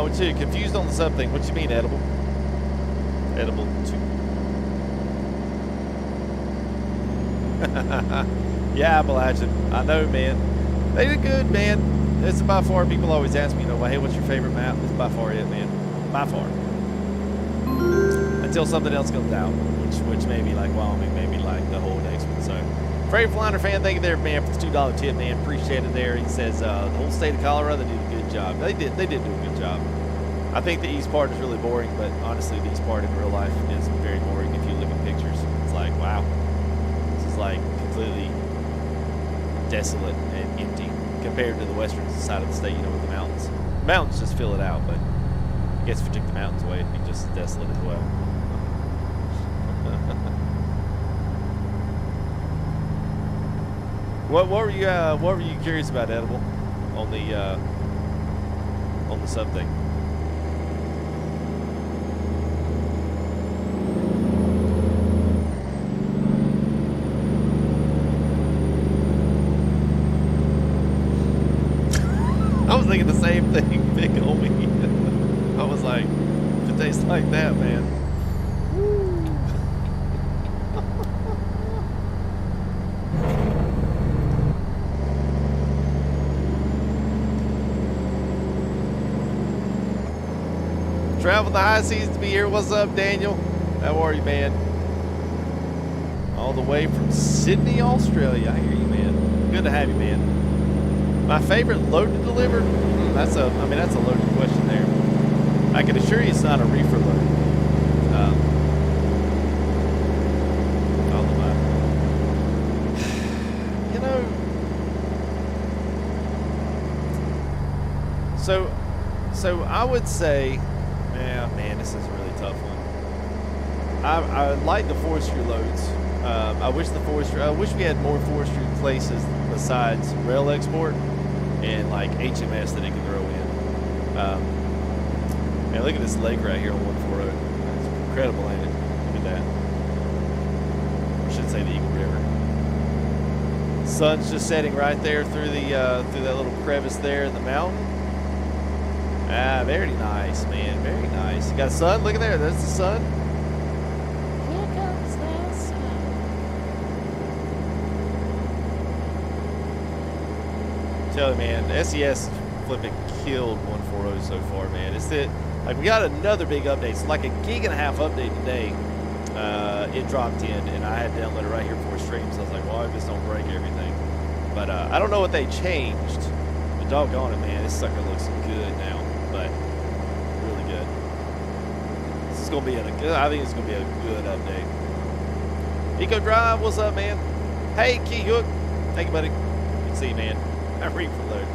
What's you confused on the sub thing? What you mean, edible? Edible too. Yeah, Appalachian. I know, man. They did good, man. It's by far, people always ask me, you know, hey, what's your favorite map? It's by far it, man. By far. Until something else comes out, which may be like Wyoming, maybe like the whole next one. So, Freight Flounder fan, thank you there, man, for the $2 tip, man. Appreciate it there. He says the whole state of Colorado did a good job. They did do a good job. I think the east part is really boring, but honestly, the east part in real life is very boring. If you look at pictures, it's like, wow, this is like completely desolate and empty compared to the western side of the state, you know, with the mountains. The mountains just fill it out, but I guess if you took the mountains away, it'd be just as desolate as well. What were you curious about, Edible, on the sub thing? I was thinking the same thing, big homie. I was like, if it tastes like that, man. Travel the high seas to be here. What's up, Daniel? How are you, man? All the way from Sydney, Australia. I hear you, man. Good to have you, man. My favorite load to deliver? That's a loaded question there. I can assure you it's not a reefer load. You know, so I would say, yeah, man, this is a really tough one. I like the forestry loads. I wish we had more forestry places besides rail export and like HMS that it could throw in. Man, look at this lake right here on 140. It's incredible, ain't it? Look at that. I should say the Eagle River. Sun's just setting right there through that little crevice there in the mountain. Ah, very nice, man. Very nice. You got sun? Look at there. There's the sun. Here comes the sun. Tell you, man, the SES flipping killed 140 so far, man. It's it. Like, we got another big update. It's like a gig and a half update today. It dropped in, and I had to download it right here before stream, so I was like, well, I just don't break everything. But I don't know what they changed. But doggone it, man. This sucker looks good now. But really good. This is gonna be I think it's gonna be a good update. Eco Drive, what's up, man? Hey, Key Hook, thank you, buddy. Good to see you, man. I read for load.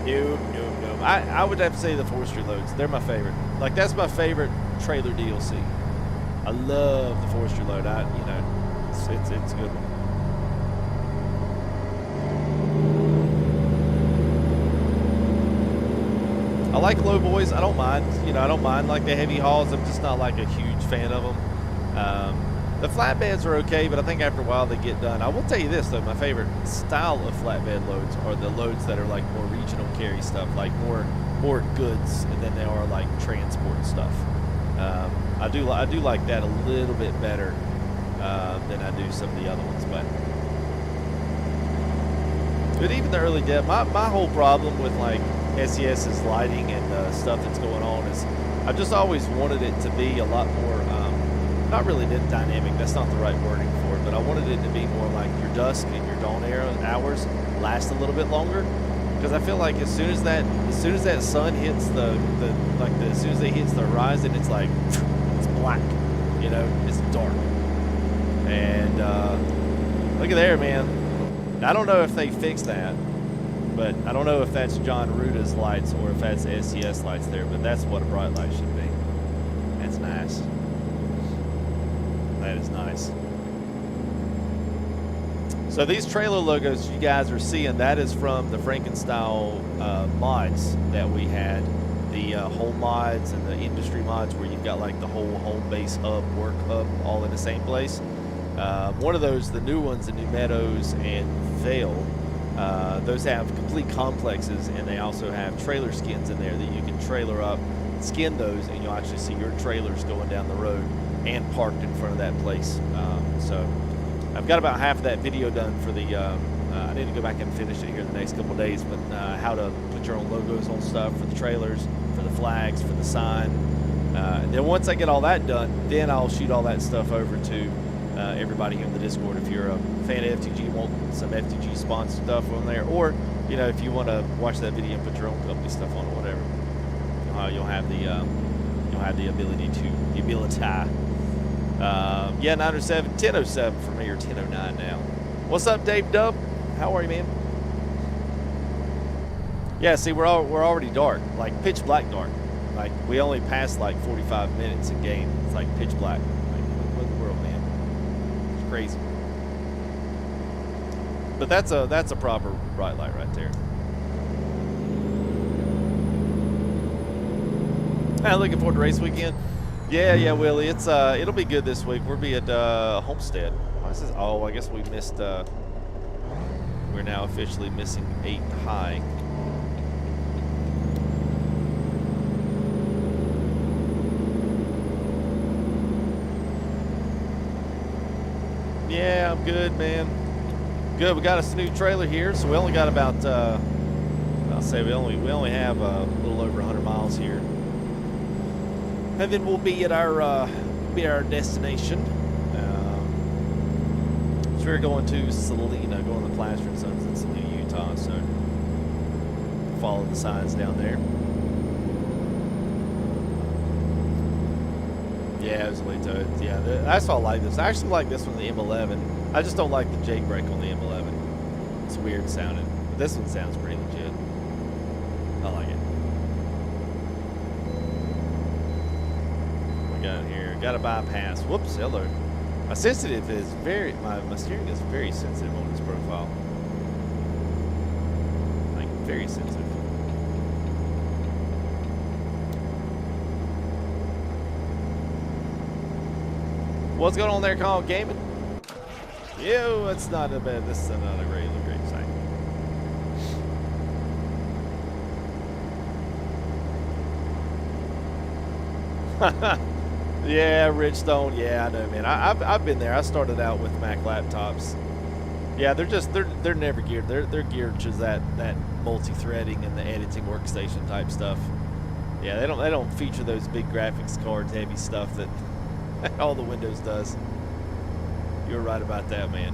Yeah. No. I would have to say the forestry loads. They're my favorite. Like, that's my favorite trailer DLC. I love the forestry load. It's a good one. I like low boys. I don't mind. I don't mind like the heavy hauls. I'm just not like a huge fan of them. The flatbeds are okay, but I think after a while they get done. I will tell you this though, my favorite style of flatbed loads are the loads that are like more regional carry stuff, like more goods, and then they are like transport stuff. I do like that a little bit better than I do some of the other ones, but even the early dev, my whole problem with like SES's lighting and stuff that's going on is I've just always wanted it to be a lot more, not really dynamic, that's not the right wording for it, but I wanted it to be more like your dusk and your dawn hours last a little bit longer, because I feel like as soon as that sun hits as soon as it hits the horizon, it's like, it's black, it's dark. And look at there, man. I don't know if they fixed that, but I don't know if that's John Ruta's lights or if that's SES lights there, but that's what a bright light should be. That's nice. That is nice. So these trailer logos you guys are seeing, that is from the Frankenstyle mods that we had. The home mods and the industry mods where you've got like the whole home base hub, work hub, all in the same place. One of those, the new ones, the New Meadows and Vale, those have complete complexes, and they also have trailer skins in there that you can trailer up, skin those, and you'll actually see your trailers going down the road and parked in front of that place. So I've got about half of that video done for the, I need to go back and finish it here in the next couple of days, but how to put your own logos on stuff for the trailers, for the flags, for the sign. And then once I get all that done, then I'll shoot all that stuff over to everybody here in the Discord. If you're a fan of FTG, want some FTG sponsored stuff on there, or if you want to watch that video and put your own company stuff on it, whatever, you'll have the ability to yeah, 907, 1007 for me, or 1009 now. What's up, Dave Dub? How are you, man? Yeah, see, we're already dark, like pitch black dark. Like, we only passed like 45 minutes in game. It's like pitch black. crazy. But that's a proper bright light right there. Looking forward to race weekend. Yeah, Willie. It's it'll be good this week. We'll be at Homestead. Oh, I guess we missed. We're now officially missing 8 high. Yeah, I'm good, man. Good. We got us a new trailer here, so we only got about. I'll say we only have a little over 100 miles here, and then we'll be at our destination. So we're going to Salina, going to the Classroom Sons in Salina, Utah. So follow the signs down there. Yeah, it was late to it. Yeah, that's why I like this. I actually like this one, the M11. I just don't like the Jake-brake on the M11. It's weird sounding. But this one sounds pretty legit. I like it. What we got here? Got a bypass. Whoops, hello. My sensitive is my steering is very sensitive on this profile. Like, very sensitive. What's going on there, Call Gaming? Yo, that's not a bad. This is not a great site. Yeah, Ridgestone. Yeah, I know, man. I've been there. I started out with Mac laptops. Yeah, they're never geared. They're geared to that multi-threading and the editing workstation type stuff. Yeah, they don't feature those big graphics cards, heavy stuff that all the Windows does. You're right about that, man.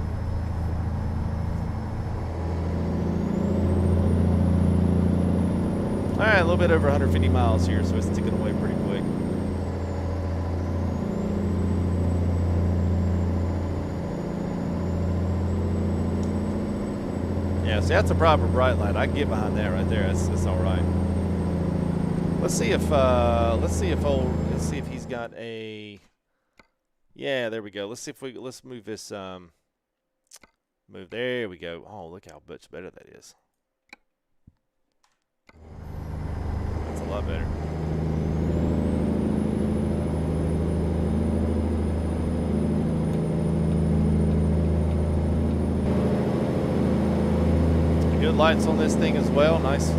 All right, a little bit over 150 miles here, so it's ticking away pretty quick. Yeah, see, that's a proper bright light. I can get behind that right there. That's all right. Let's see if he's got a. Yeah, there we go. Let's see if let's move this. Move there. We go. Oh, look how much better that is. That's a lot better. Good lights on this thing as well. Nice.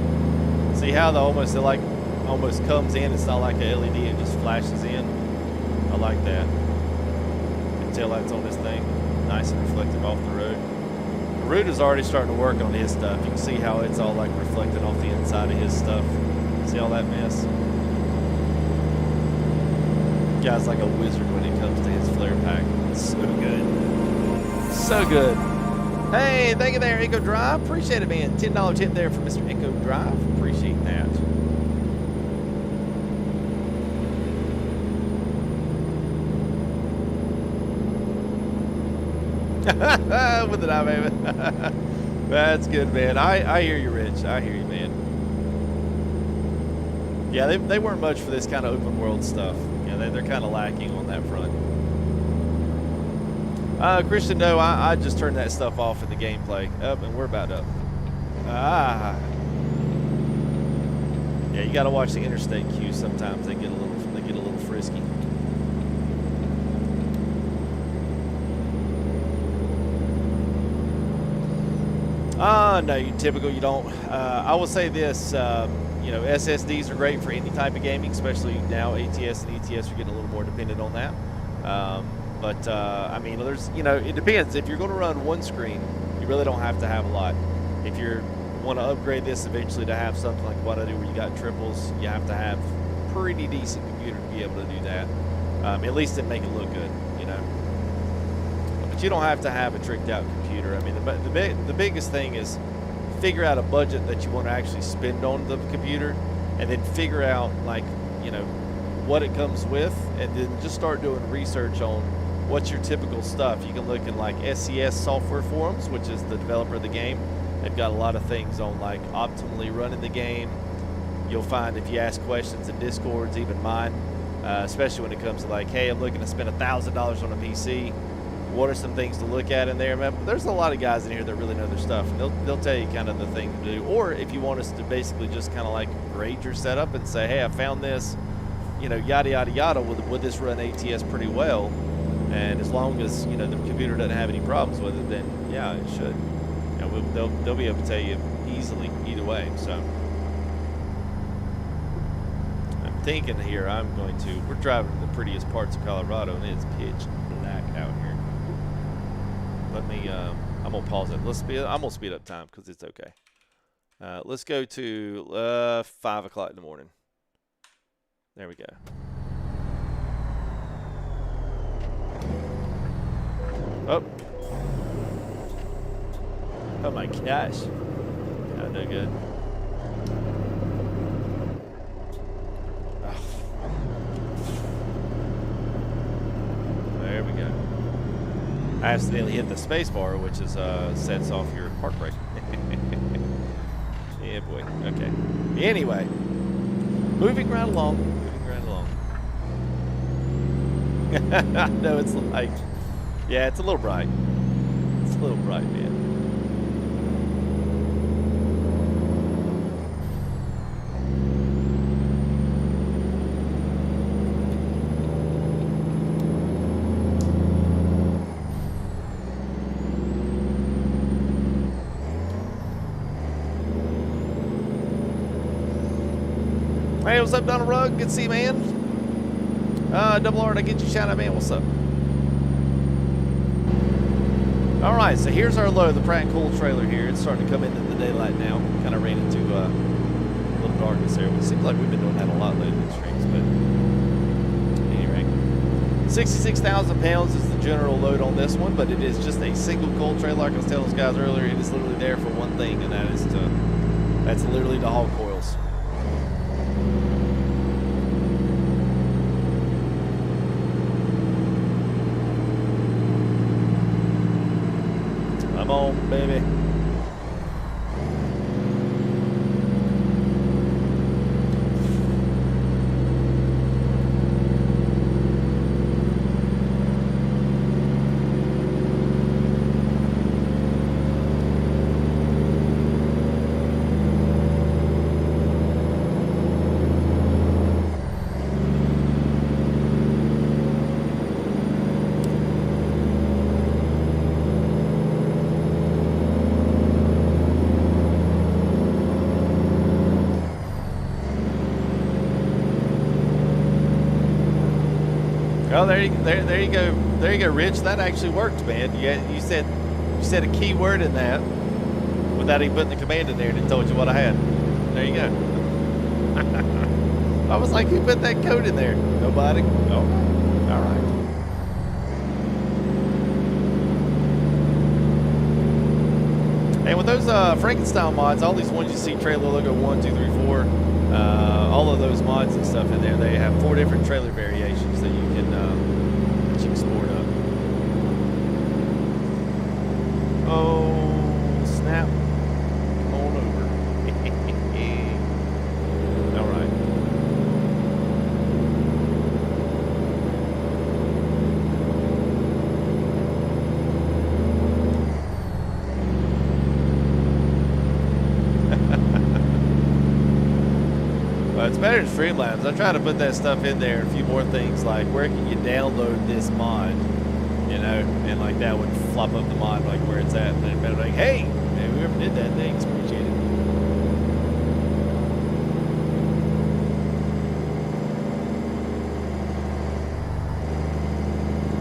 See how the almost comes in. It's not like a LED. It just flashes in. I like that. Tail lights on this thing, nice and reflective off the road. Root is already starting to work on his stuff. You can see how it's all like reflecting off the inside of his stuff. See all that mess? Guy's like a wizard when it comes to his flare pack. It's so good. So good. Hey, thank you there, Echo Drive. Appreciate it, man. $10 tip there for Mr. Echo Drive. Appreciate that. With it, I baby. That's good, man. I hear you, Rich. I hear you, man. Yeah, they weren't much for this kind of open world stuff. Yeah, they're kind of lacking on that front. Christian, no, I just turned that stuff off in the gameplay. Up, and we're about up. Yeah, you got to watch the interstate queues. Sometimes they get a little frisky. No, you don't. I will say this, you know, SSDs are great for any type of gaming, especially now ATS and ETS are getting a little more dependent on that. I mean, there's, you know, it depends. If you're going to run one screen, you really don't have to have a lot. If you want to upgrade this eventually to have something like what I do where you got triples, you have to have a pretty decent computer to be able to do that. At least to make it look good, you know. But you don't have to have a tricked out computer. I mean, the biggest thing is figure out a budget that you want to actually spend on the computer, and then figure out, like, you know, what it comes with, and then just start doing research on what's your typical stuff. You can look in like SCS software forums, which is the developer of the game. They've got a lot of things on like optimally running the game. You'll find if you ask questions in Discords, even mine, especially when it comes to like, hey, I'm looking to spend $1,000 on a PC. what are some things to look at in there. Man, there's a lot of guys in here that really know their stuff. They'll tell you kind of the thing to do. Or if you want us to basically just kind of like grade your setup and say, hey, I found this, you know, yada, yada, yada, would this run ATS pretty well? And as long as, you know, the computer doesn't have any problems with it, then yeah, it should. You know, they'll be able to tell you easily either way. So I'm thinking here we're driving to the prettiest parts of Colorado, and it's pitch black out here. Let me, I'm gonna pause it. I'm gonna speed up time because it's okay. Let's go to 5 o'clock in the morning. There we go. Oh. Oh my gosh. Oh, no good. Oh. There we go. I accidentally hit the space bar, which is sets off your park brake. Yeah, boy. Okay. Anyway, moving right along. No, it's like, yeah, it's a little bright. It's a little bright, man. Hey, what's up, Donald Rugg? Good to see you, man. Double R, to get you shout out, man. What's up? All right, so here's our load, the Pratt Coil trailer here. It's starting to come into the daylight now. Kind of ran into a little darkness there. It seems like we've been doing that a lot lately in streams, but anyway. 66,000 pounds is the general load on this one, but it is just a single coil trailer. Like I was telling those guys earlier, it is literally there for one thing, and that's literally to haul coils. Come on, baby. Oh, there you go. There you go, Rich. That actually worked, man. You said a key word in that without even putting the command in there, and it told you what I had. There you go. I was like, who put that code in there? Nobody. Oh, all right. And with those Frankenstein mods, all these ones you see, trailer logo 1, 2, 3, 4, all of those mods and stuff in there, they have 4 different trailer variations that you can sport up. Oh, snap. Come on over. All right. Well, it's better than Streamlabs. I try to put that stuff in there, a few more things like where can you download this mod, you know, and like that would flop up the mod like where it's at, and then better like, hey, man, whoever did that, thanks, appreciate it.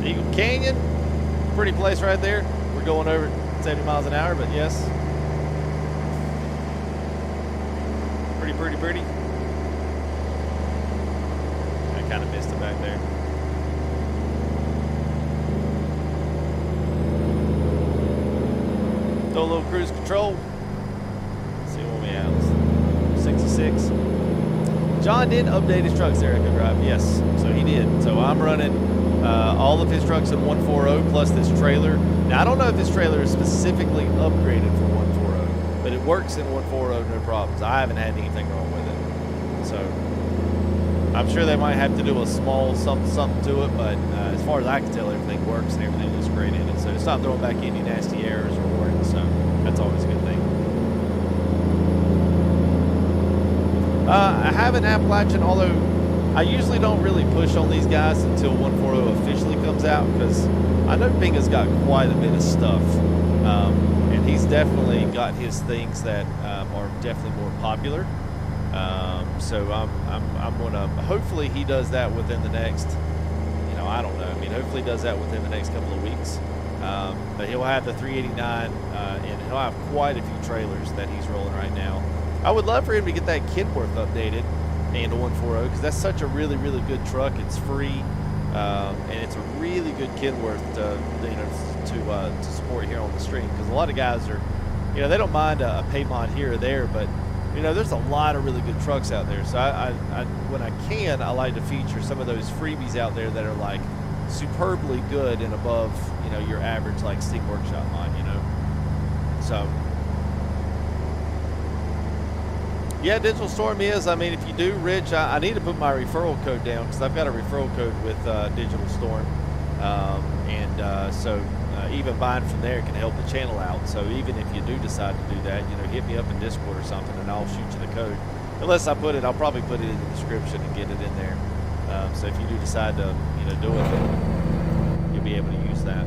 Eagle Canyon, pretty place right there. We're going over 70 miles an hour, but yes, pretty. Kind of missed it back there. Throw a little cruise control. Let's see what we have. 66. John did update his trucks there, Echo Drive. Yes, so he did. So I'm running all of his trucks in 140 plus this trailer. Now I don't know if this trailer is specifically upgraded for 140, but it works in 140 no problems. I haven't had anything wrong with it. So I'm sure they might have to do a small something to it, but as far as I can tell, everything works and everything looks great in it. So it's not throwing back any nasty errors or warnings. So that's always a good thing. I have an Appalachian, although I usually don't really push on these guys until 140 officially comes out, because I know Binga's got quite a bit of stuff. And he's definitely got his things that are definitely more popular. So I'm gonna, hopefully he does that within the next, you know, I don't know. I mean, hopefully he does that within the next couple of weeks. But he'll have the 389, and he'll have quite a few trailers that he's rolling right now. I would love for him to get that Kenworth updated and the 140, because that's such a really, really good truck. It's free, and it's a really good Kenworth to support here on the stream, because a lot of guys are, you know, they don't mind a pay mod here or there, but you know, there's a lot of really good trucks out there. So I when I can, I like to feature some of those freebies out there that are like superbly good and above, you know, your average like Steam Workshop mod, you know. So yeah, Digital Storm is, I mean, if you do, Rich, I need to put my referral code down, because I've got a referral code with Digital Storm, so even buying from there can help the channel out. So even if you do decide to do that, you know, hit me up in Discord or something, and I'll shoot you the code. Unless I put it, I'll probably put it in the description and get it in there. So if you do decide to, you know, do it, then you'll be able to use that.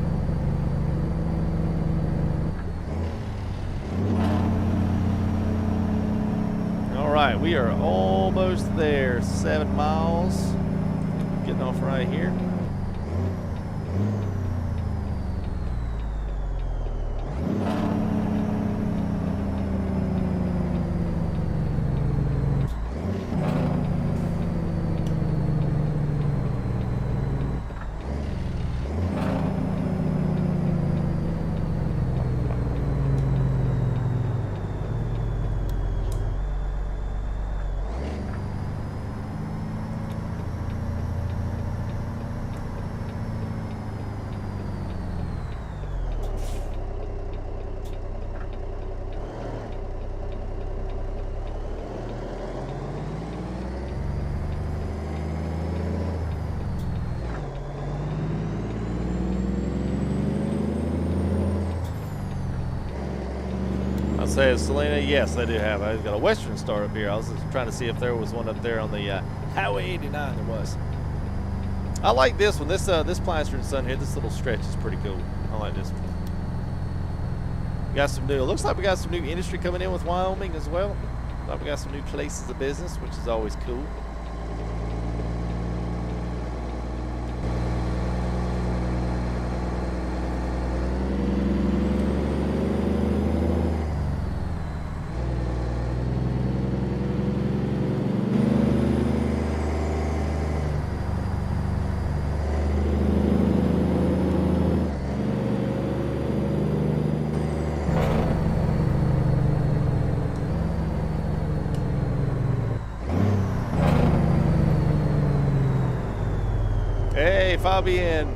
All right, we are almost there. 7 miles. Getting off right here. Says Selena, yes, I do have. I've got a Western Star up here. I was just trying to see if there was one up there on the Highway 89. There was. I like this one. This Plaster and Sun here. This little stretch is pretty cool. I like this one. We got some new. It looks like we got some new industry coming in with Wyoming as well. Like we got some new places of business, which is always cool. Fabián.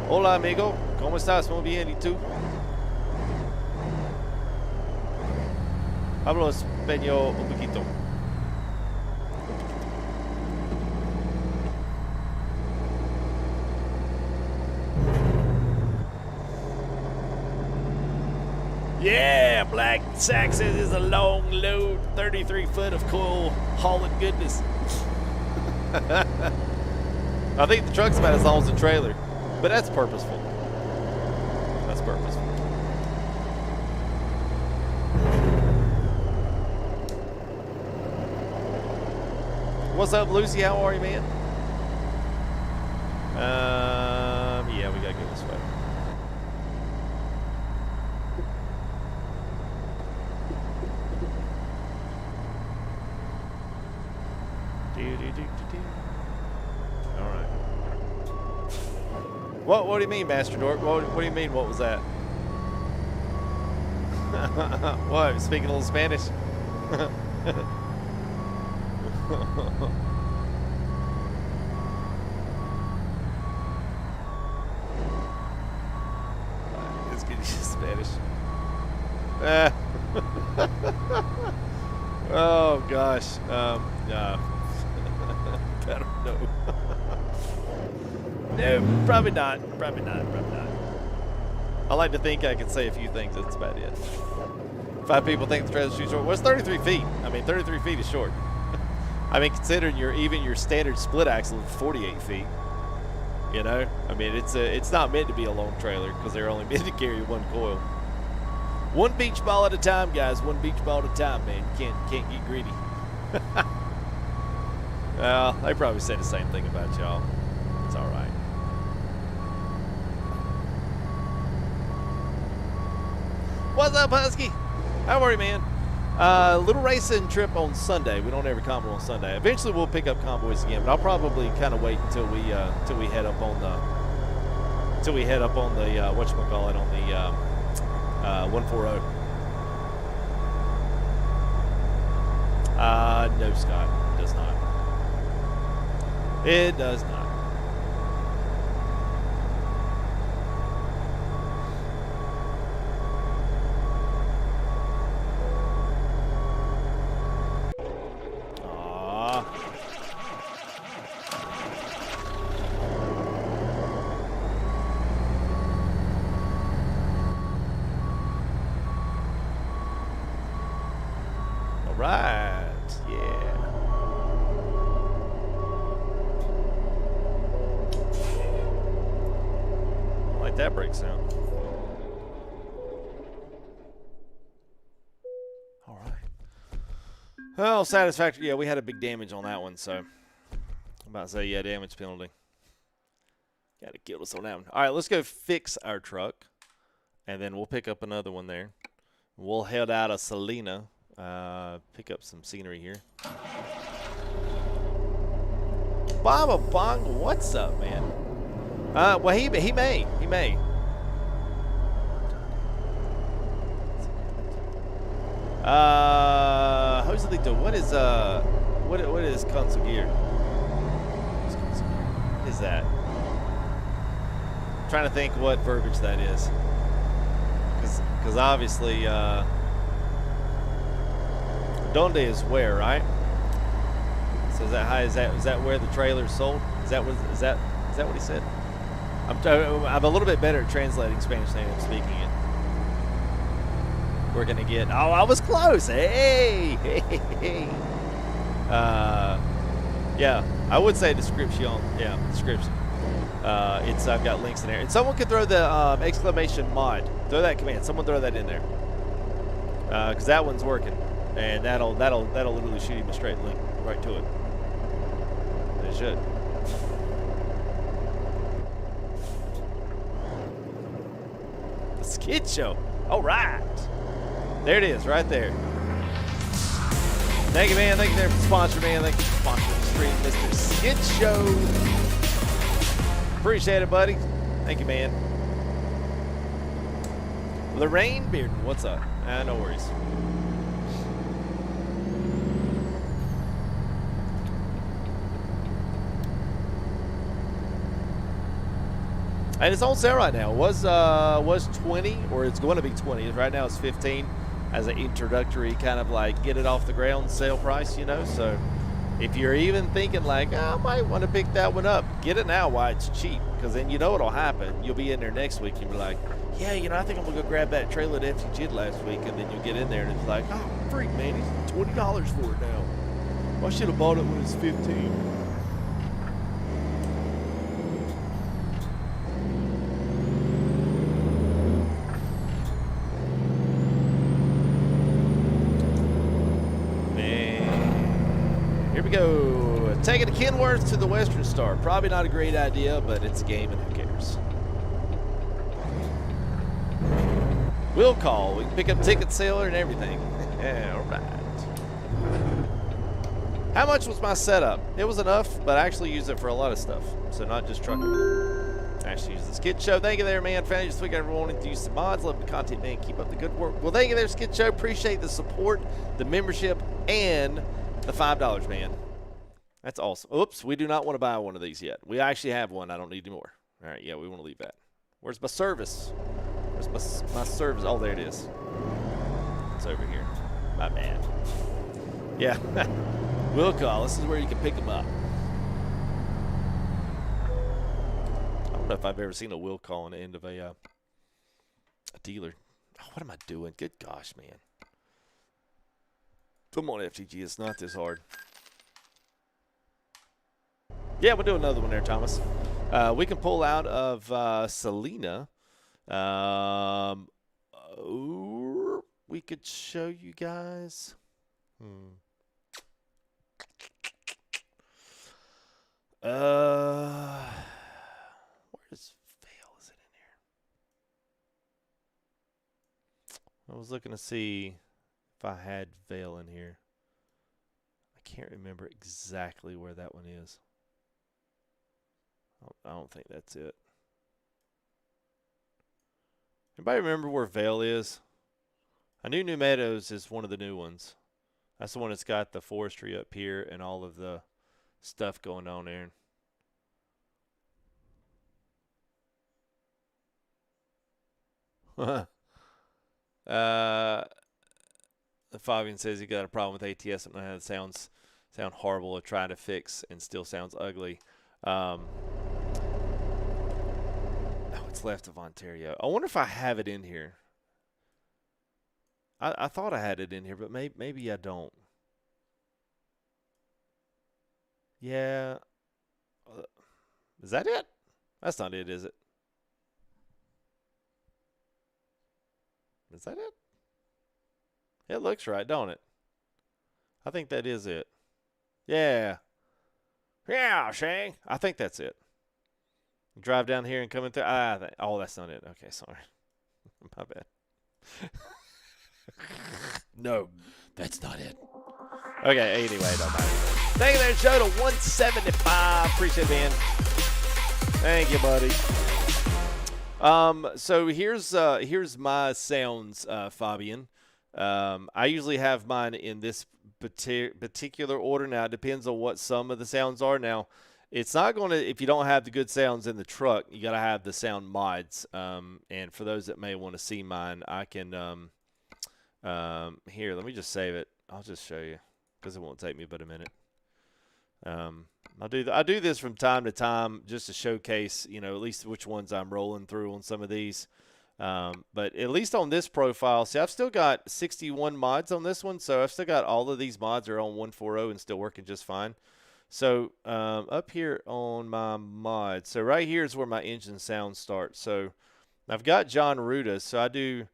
Hola, amigo. ¿Cómo estás? Muy bien. ¿Y tú? Hablo español un poquito. Yeah, Black Sack says it's a long load, 33 foot of coil hauling goodness. I think the truck's about as long as the trailer, but that's purposeful. That's purposeful. What's up, Lucy? How are you, man? Yeah, we gotta go this way. What do you mean, Master Dork? What do you mean, what was that? What, speaking a little Spanish? Let's get you Spanish. Oh, gosh. Nah. I don't know. No, probably not. Probably not. Probably not. I like to think I can say a few things. That's about it. 5 people think the trailer's too short. Well, it's 33 feet. I mean, 33 feet is short. I mean, considering even your standard split axle is 48 feet. You know, I mean, it's not meant to be a long trailer because they're only meant to carry one coil. One beach ball at a time, guys. One beach ball at a time, man. Can't get greedy. Well, they probably said the same thing about y'all. It's all right. What's up, Husky? How are you, man? Little racing trip on Sunday. We don't ever combo on Sunday. Eventually, we'll pick up convoys again, but I'll probably kind of wait until we head up on the whatchamacallit, on the 140. No, Scott, it does not. It does not. Well, satisfactory. Yeah, we had a big damage on that one, so I'm about to say, yeah, damage penalty. Got to kill us on that one. All right, let's go fix our truck, and then we'll pick up another one there. We'll head out of Salina, pick up some scenery here. Baba Bong, what's up, man? Well, he may. Joselito, what is console gear? What is that? I'm trying to think what verbiage that is. Because obviously, donde is where, right? So is that where the trailer's sold? Is that what he said? I'm a little bit better at translating Spanish than I'm speaking it. We're gonna get. Oh, I was close. Hey. Yeah, I would say description. Yeah, description. I've got links in there, and someone could throw the exclamation mod. Throw that command. Someone throw that in there, because that one's working, and that'll literally shoot him a straight link right to it. It should. The Skid Show. All right. There it is, right there. Thank you, man. Thank you there for the sponsor, man. Thank you for sponsoring the stream, Mr. Skid Show. Appreciate it, buddy. Thank you, man. Lorraine Bearden, what's up? No worries. And it's on sale right now. It was 20, or it's going to be 20. Right now it's 15 as an introductory kind of like get it off the ground sale price, you know. So if you're even thinking like, oh, I might want to pick that one up, get it now while it's cheap, because then you know what'll happen. You'll be in there next week and you'll be like, yeah, you know, I think I'm going to go grab that trailer that FTG'd last week, and then you'll get in there and it's like, oh, freak, man, he's $20 for it now. Well, I should have bought it when it was 15. Go. Taking the Kenworth to the Western Star. Probably not a great idea, but it's a game and who cares. We'll call. We can pick up ticket sale and everything. Yeah, all right. How much was my setup? It was enough, but I actually use it for a lot of stuff. So not just trucking. I actually use the Skid Show. Thank you there, man. Found you this week. Everyone wanting to use some mods. Love the content, man. Keep up the good work. Well, thank you there, Skid Show. Appreciate the support, the membership, and the $5, man. That's awesome. Oops, we do not want to buy one of these yet. We actually have one. I don't need any more. All right, yeah, we want to leave that. Where's my service? Where's my service? Oh, there it is. It's over here. My bad. Yeah, we'll call. This is where you can pick them up. don't know if I've ever seen a will call on the end of a dealer. Oh, what am I doing? Good gosh, man. Come on, FTG. It's not this hard. Yeah, we'll do another one there, Thomas. We can pull out of Selena. We could show you guys. Where's Veil? Is it in here? I was looking to see if I had Veil in here. I can't remember exactly where that one is. I don't think that's it. Anybody remember where Veil is? I knew New Meadows is one of the new ones. That's the one that's got the forestry up here and all of the stuff going on there. Fabian says he got a problem with ATS. I don't know how it sound horrible or trying to fix and still sounds ugly. Oh, it's left of Ontario. I wonder if I have it in here. I thought I had it in here, but maybe I don't. Yeah. Is that it? That's not it, is it? Is that it? It looks right, don't it? I think that is it. Yeah. Yeah, Shang. I think that's it. Drive down here and come in through. Oh, that's not it. Okay, sorry. My bad. No, that's not it. Okay, anyway, don't matter. Thank you there, show to 175. Appreciate it, man. Thank you, buddy. So here's my sounds, Fabian. I usually have mine in this particular order. Now, it depends on what some of the sounds are. Now, it's not going to, if you don't have the good sounds in the truck, you got to have the sound mods. And for those that may want to see mine, I can, here, let me just save it. I'll just show you because it won't take me but a minute. I do this from time to time just to showcase, you know, at least which ones I'm rolling through on some of these. But at least on this profile, see, I've still got 61 mods on this one, so I've still got all of these mods are on 140 and still working just fine. So up here on my mods, so right here is where my engine sound starts. So I've got John Ruda, so I do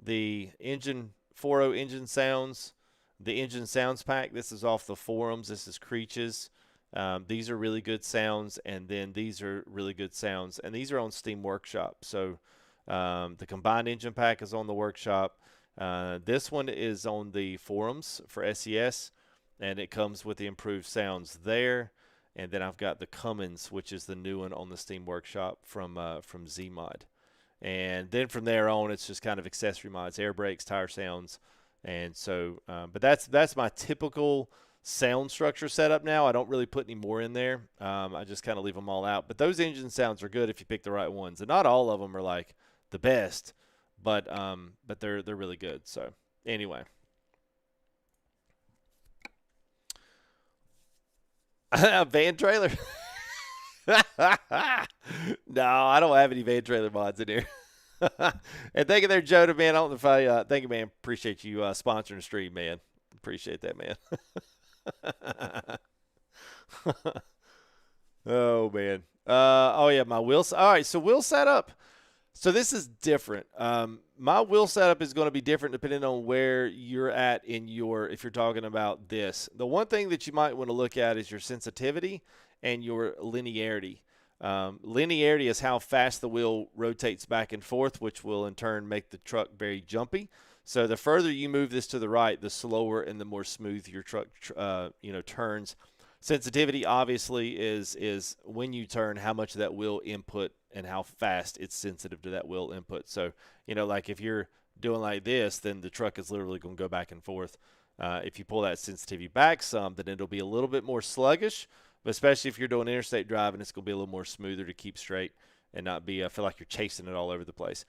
the engine 40 engine sounds, the engine sounds pack. This is off the forums. This is Creech's. These are really good sounds, and then these are really good sounds, and these are on Steam Workshop. So the combined engine pack is on the workshop. This one is on the forums for SES, and it comes with the improved sounds there. And then I've got the Cummins, which is the new one on the Steam Workshop from Zmod. And then from there on, it's just kind of accessory mods, air brakes, tire sounds. And so, but that's my typical sound structure setup now. I don't really put any more in there. I just kind of leave them all out. But those engine sounds are good if you pick the right ones. And not all of them are like the best, but they're really good. So anyway. Van trailer. No, I don't have any van trailer mods in here. And thank you there, Joe, man. I don't know if I thank you, man. Appreciate you sponsoring the stream, man. Appreciate that, man. Oh man. Oh yeah, my wheel. All right, so wheel setup. So this is different. My wheel setup is going to be different depending on where you're at in your, if you're talking about this. The one thing that you might want to look at is your sensitivity and your linearity. Linearity is how fast the wheel rotates back and forth, which will in turn make the truck very jumpy. So the further you move this to the right, the slower and the more smooth your truck turns. Sensitivity obviously is when you turn, how much of that wheel input and how fast it's sensitive to that wheel input. So, like if you're doing like this, then the truck is literally going to go back and forth. If you pull that sensitivity back some, then it'll be a little bit more sluggish, but especially if you're doing interstate driving, it's going to be a little more smoother to keep straight and not be, feel like you're chasing it all over the place.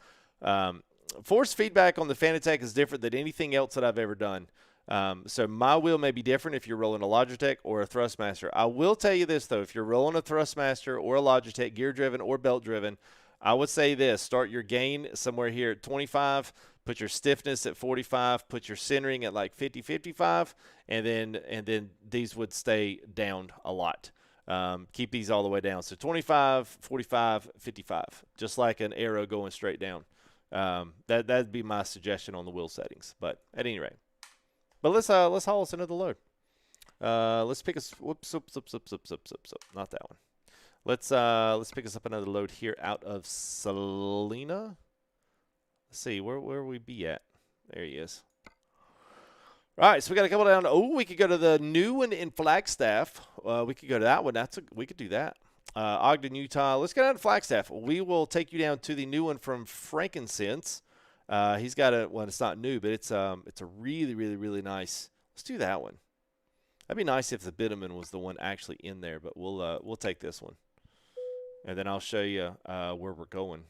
Force feedback on the Fanatec is different than anything else that I've ever done. So my wheel may be different if you're rolling a Logitech or a Thrustmaster. I will tell you this, though. If you're rolling a Thrustmaster or a Logitech, gear-driven or belt-driven, I would say this. Start your gain somewhere here at 25. Put your stiffness at 45. Put your centering at like 50, 55. And then these would stay down a lot. Keep these all the way down. So 25, 45, 55. Just like an arrow going straight down. That'd be my suggestion on the wheel settings. But at any rate. But let's haul us another load. Let's pick us. Whoops, not that one. Let's pick us up another load here out of Salina. Let's see where we be at. There he is. All right, so we got a couple down. Oh, we could go to the new one in Flagstaff. We could go to that one. We could do that. Ogden, Utah. Let's go down to Flagstaff. We will take you down to the new one from Frankincense. He's got a well, it's not new, but it's a really, really, really nice. Let's do that one. That'd be nice if the bitumen was the one actually in there, but we'll take this one, and then I'll show you where we're going.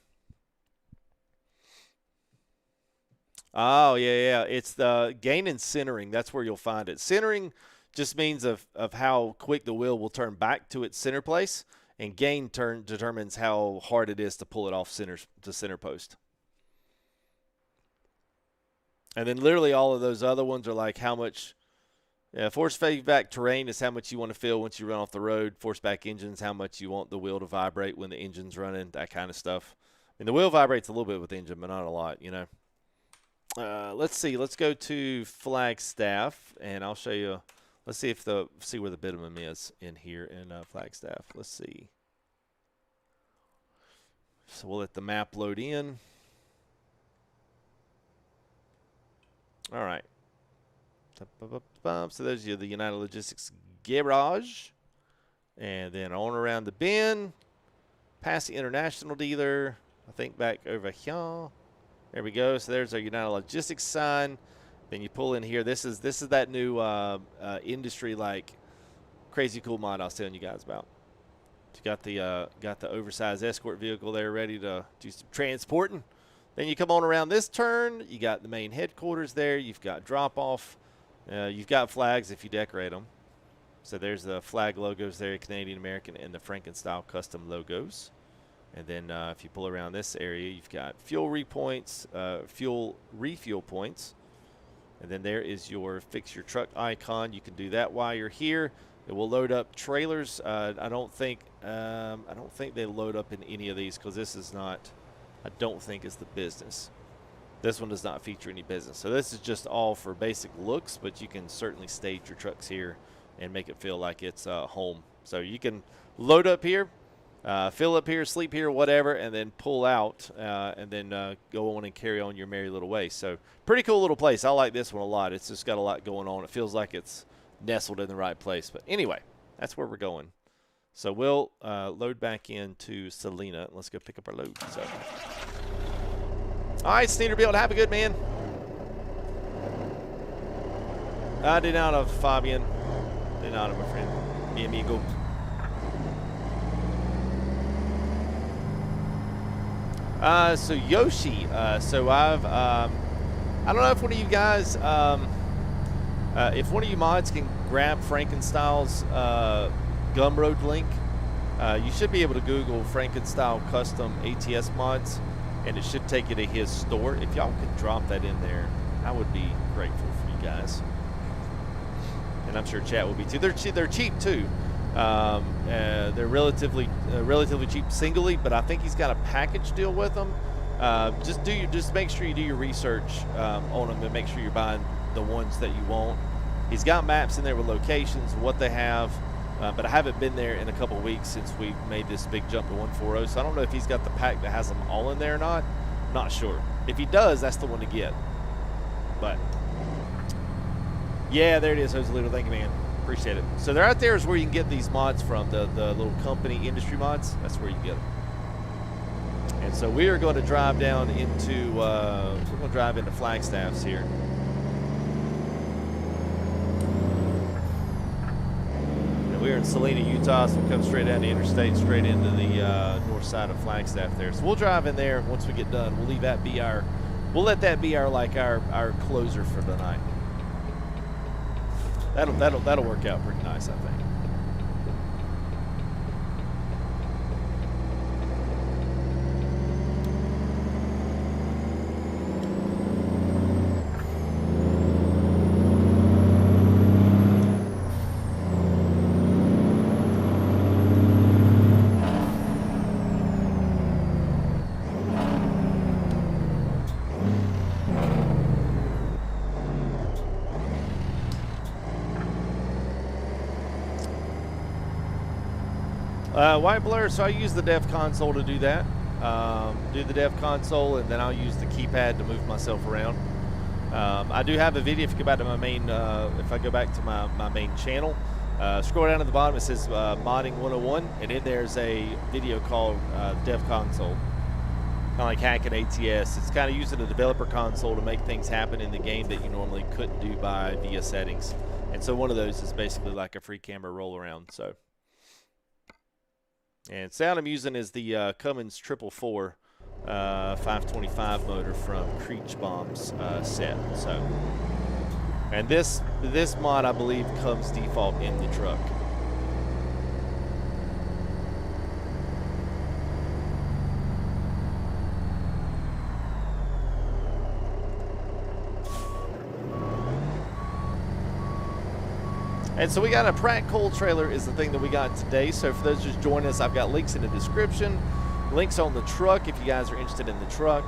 Oh yeah, it's the gain and centering. That's where you'll find it. Centering just means of how quick the wheel will turn back to its center place, and gain determines how hard it is to pull it off center post. And then literally all of those other ones are like how much force feedback terrain is how much you want to feel once you run off the road. Force back engines, how much you want the wheel to vibrate when the engine's running, that kind of stuff. I mean, the wheel vibrates a little bit with the engine, but not a lot, you know. Let's see. Let's go to Flagstaff, and I'll show you. Let's see see where the bitumen is in here in Flagstaff. Let's see. So we'll let the map load in. All right. So there's the United Logistics garage. And then on around the bend, past the international dealer. I think back over here. There we go. So there's our United Logistics sign. Then you pull in here. This is that new industry like crazy cool mod I was telling you guys about. You got the oversized escort vehicle there ready to do some transporting. Then you come on around this turn. You got the main headquarters there. You've got drop off. You've got flags if you decorate them. So there's the flag logos there, Canadian American and the Frankenstyle custom logos. And then if you pull around this area, you've got fuel fuel refuel points. And then there is your fix your truck icon. You can do that while you're here. It will load up trailers. I don't think they load up in any of these because this is not. I don't think is the business. This one does not feature any business. So this is just all for basic looks, but you can certainly stage your trucks here and make it feel like it's home. So you can load up here, fill up here, sleep here, whatever, and then pull out and then go on and carry on your merry little way. So pretty cool little place. I like this one a lot. It's just got a lot going on. It feels like it's nestled in the right place. But anyway, that's where we're going. So we'll load back into Salina. Let's go pick up our load. So. All right, Sneederbilt, have a good man. De nada, Fabian. De nada, my friend. Mi amigo. So Yoshi. So I don't know if one of you guys, if one of you mods can grab Frankenstyle's Gumroad link, you should be able to Google Frankenstyle custom ATS mods, and it should take you to his store. If y'all could drop that in there, I would be grateful for you guys. And I'm sure chat will be too. They're cheap too. They're relatively cheap singly, but I think he's got a package deal with them. Just make sure you do your research on them and make sure you're buying the ones that you want. He's got maps in there with locations, what they have. But I haven't been there in a couple weeks since we made this big jump to 140, so I don't know if he's got the pack that has them all in there or not. Not sure. If he does, that's the one to get. But, yeah, there it is, Joselito. Thank you, man. Appreciate it. So they're out there is where you can get these mods from, the little company industry mods. That's where you can get them. And so we are going to drive down into, we're going to drive into Flagstaff's here. We're in Salina, Utah, so we'll come straight down the interstate, straight into the north side of Flagstaff there. So we'll drive in there once we get done. We'll leave that be we'll let that be our closer for the night. That'll work out pretty nice, I think. White blur, so I use the dev console to do that. Do the dev console, and then I'll use the keypad to move myself around. I do have a video. If you go back to my main, if I go back to my main channel, scroll down to the bottom, it says Modding 101, and in there's a video called Dev Console. Kind of like hacking ATS. It's kind of using the developer console to make things happen in the game that you normally couldn't do via settings. And so one of those is basically like a free camera roll around. So. And sound I'm using is the Cummins 444 525 motor from Creech Bomb's set. So, and this mod I believe comes default in the truck. And so we got a Pratt Coil trailer is the thing that we got today. So for those just joining us, I've got links in the description, links on the truck if you guys are interested in the truck.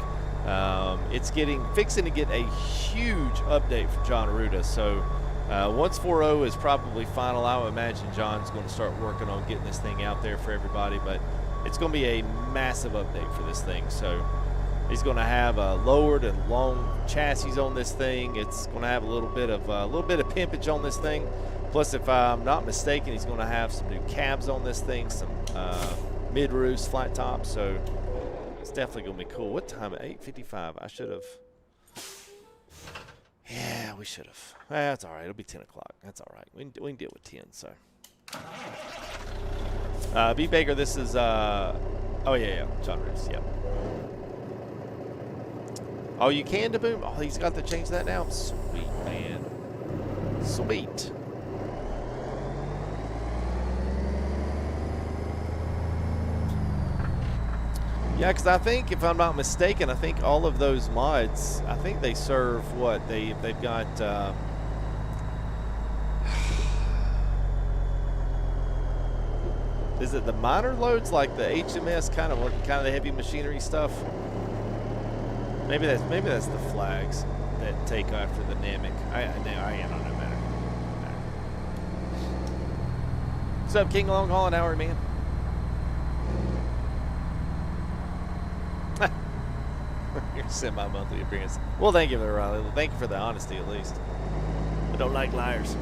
It's fixing to get a huge update for John Arruda. So once 4.0 is probably final, I would imagine John's going to start working on getting this thing out there for everybody. But it's going to be a massive update for this thing. So he's going to have a lowered and long chassis on this thing. It's going to have a little bit of pimpage on this thing. Plus, if I'm not mistaken, he's going to have some new cabs on this thing, some mid-roofs, flat tops, so it's definitely going to be cool. What time? 8:55. I should have. Yeah, we should have. That's all right. It'll be 10 o'clock. That's all right. We can deal with 10, so. B. Baker, this is, oh, yeah, John Roos, yep. Oh, you can deboom? Oh, he's got to change that now? Sweet, man. Sweet. Yeah, because I think, if I'm not mistaken, I think all of those mods, I think they serve what? They've got, is it the minor loads, like the HMS, kind of the heavy machinery stuff? Maybe that's the flags that take after the Namek. I don't know, matter. What's up, King Long Haul and Hour, man? Your semi-monthly appearance. Well, thank you, Riley. Thank you for the honesty, at least. I don't like liars.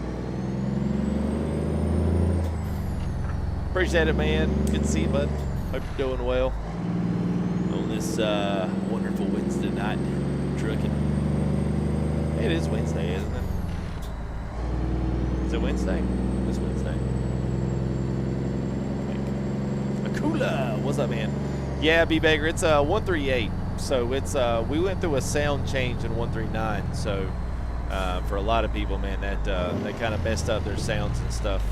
Appreciate it, man. Good to see you, bud. Hope you're doing well on this wonderful Wednesday night trucking. It is Wednesday, isn't it? Is it Wednesday? It's Wednesday. Akula, what's up, man? Yeah, B Baker, it's 138. So it's we went through a sound change in 139. So for a lot of people, man, that kind of messed up their sounds and stuff.